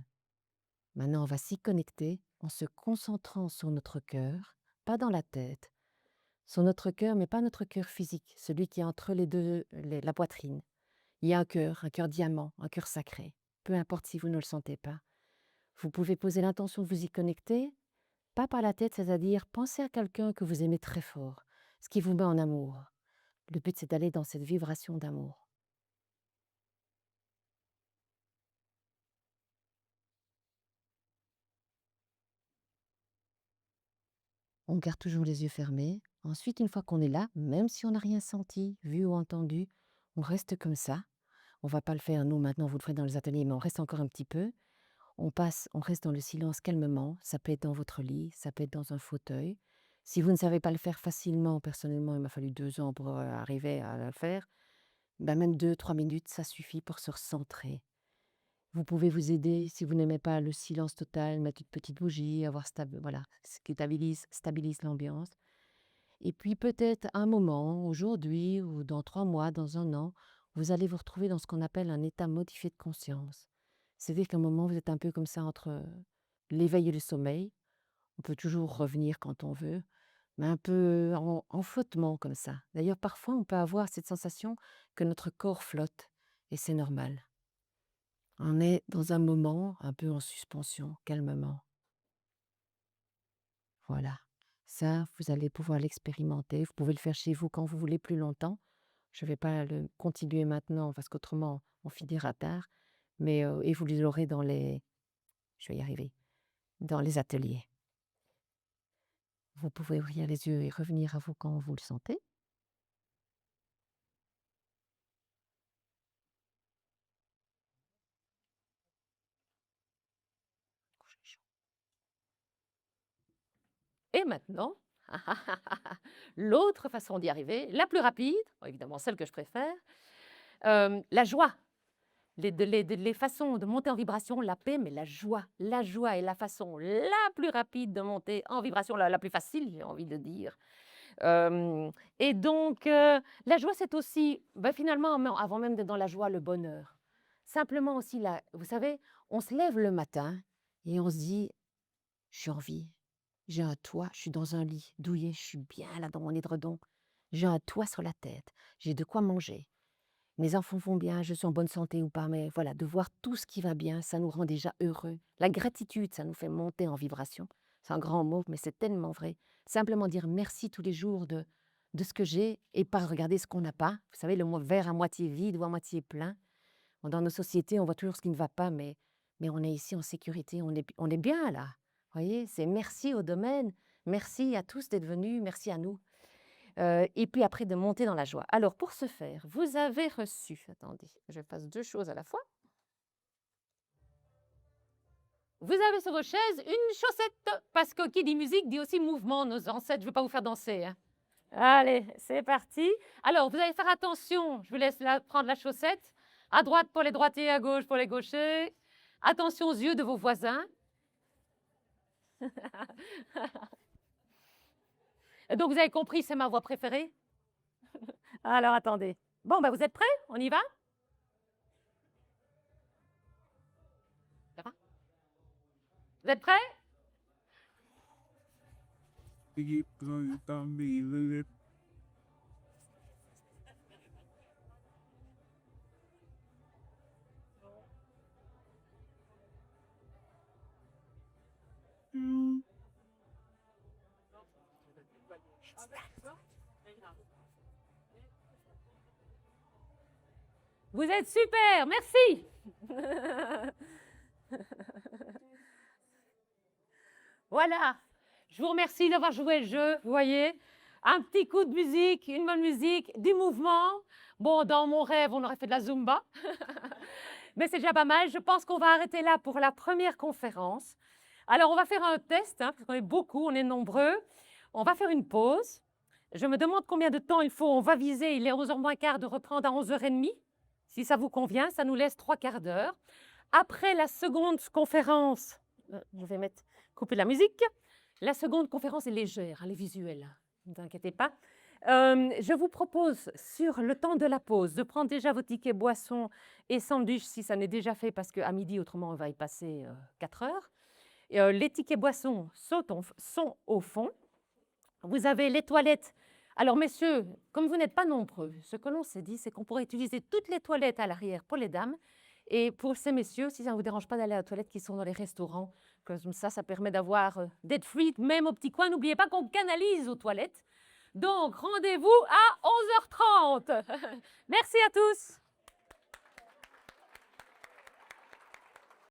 Maintenant, on va s'y connecter en se concentrant sur notre cœur, pas dans la tête, sur notre cœur, mais pas notre cœur physique, celui qui est entre les deux, la poitrine. Il y a un cœur diamant, un cœur sacré. Peu importe si vous ne le sentez pas. Vous pouvez poser l'intention de vous y connecter, pas par la tête, c'est-à-dire pensez à quelqu'un que vous aimez très fort, ce qui vous met en amour. Le but, c'est d'aller dans cette vibration d'amour. On garde toujours les yeux fermés. Ensuite, une fois qu'on est là, même si on n'a rien senti, vu ou entendu, on reste comme ça. On va pas le faire, nous, maintenant, vous le ferez dans les ateliers, mais on reste encore un petit peu. On reste dans le silence calmement. Ça peut être dans votre lit, ça peut être dans un fauteuil. Si vous ne savez pas le faire facilement, personnellement, il m'a fallu 2 ans pour arriver à le faire, ben même 2, 3 minutes, ça suffit pour se recentrer. Vous pouvez vous aider, si vous n'aimez pas le silence total, mettre une petite bougie, avoir voilà, ce qui stabilise l'ambiance. Et puis peut-être un moment, aujourd'hui ou dans 3 mois, dans un an, vous allez vous retrouver dans ce qu'on appelle un état modifié de conscience. C'est-à-dire qu'à un moment, vous êtes un peu comme ça entre l'éveil et le sommeil. On peut toujours revenir quand on veut, mais un peu en flottement comme ça. D'ailleurs, parfois, on peut avoir cette sensation que notre corps flotte, et c'est normal. On est dans un moment un peu en suspension, calmement. Voilà. Ça, vous allez pouvoir l'expérimenter. Vous pouvez le faire chez vous quand vous voulez plus longtemps. Je ne vais pas le continuer maintenant parce qu'autrement, on finira tard. Mais, et vous l'aurez je vais y arriver, dans les ateliers. Vous pouvez ouvrir les yeux et revenir à vous quand vous le sentez. Et maintenant, l'autre façon d'y arriver, la plus rapide, évidemment celle que je préfère, la joie. Les façons de monter en vibration, la paix, mais la joie. La joie est la façon la plus rapide de monter en vibration, la plus facile, j'ai envie de dire. Et donc, la joie, c'est aussi, finalement, avant même d'être dans la joie, le bonheur. Simplement aussi, vous savez, on se lève le matin et on se dit, je suis en vie, j'ai un toit, je suis dans un lit douillet, je suis bien là dans mon édredon, j'ai un toit sur la tête, j'ai de quoi manger. Mes enfants vont bien, je suis en bonne santé ou pas, mais voilà, de voir tout ce qui va bien, ça nous rend déjà heureux. La gratitude, ça nous fait monter en vibration. C'est un grand mot, mais c'est tellement vrai. Simplement dire merci tous les jours de ce que j'ai et pas regarder ce qu'on n'a pas. Vous savez, le verre à moitié vide ou à moitié plein. Dans nos sociétés, on voit toujours ce qui ne va pas, mais on est ici en sécurité, on est bien là. Vous voyez, c'est merci au domaine, merci à tous d'être venus, merci à nous. Et puis après de monter dans la joie. Alors pour ce faire, vous avez reçu, attendez, je fasse 2 choses à la fois. Vous avez sur vos chaises une chaussette, parce que qui dit musique dit aussi mouvement, nos ancêtres, je ne vais pas vous faire danser, hein. Allez, c'est parti. Alors vous allez faire attention, je vous laisse prendre la chaussette, à droite pour les droitiers, à gauche pour les gauchers. Attention aux yeux de vos voisins. Donc vous avez compris, c'est ma voix préférée. Alors attendez. Bon, vous êtes prêts? On y va? Ça va? Vous êtes prêts? Vous êtes super, merci. Voilà, je vous remercie d'avoir joué le jeu, vous voyez. Un petit coup de musique, une bonne musique, du mouvement. Bon, dans mon rêve, on aurait fait de la Zumba. Mais c'est déjà pas mal. Je pense qu'on va arrêter là pour la première conférence. Alors, on va faire un test, parce qu'on est beaucoup, on est nombreux. On va faire une pause. Je me demande combien de temps il faut. On va viser, il est 11h moins quart, de reprendre à 11h30. Si ça vous convient, ça nous laisse 3/4 d'heure. Après la seconde conférence, je vais couper la musique. La seconde conférence est légère, elle est visuelle, ne vous inquiétez pas. Je vous propose, sur le temps de la pause, de prendre déjà vos tickets boissons et sandwich, si ça n'est déjà fait, parce qu'à midi, autrement, on va y passer 4 heures. Les tickets boissons sont au fond. Vous avez les toilettes. Alors, messieurs, comme vous n'êtes pas nombreux, ce que l'on s'est dit, c'est qu'on pourrait utiliser toutes les toilettes à l'arrière pour les dames. Et pour ces messieurs, si ça ne vous dérange pas d'aller à la toilette qui sont dans les restaurants, comme ça permet d'être free, même au petit coin. N'oubliez pas qu'on canalise aux toilettes. Donc, rendez-vous à 11h30. Merci à tous.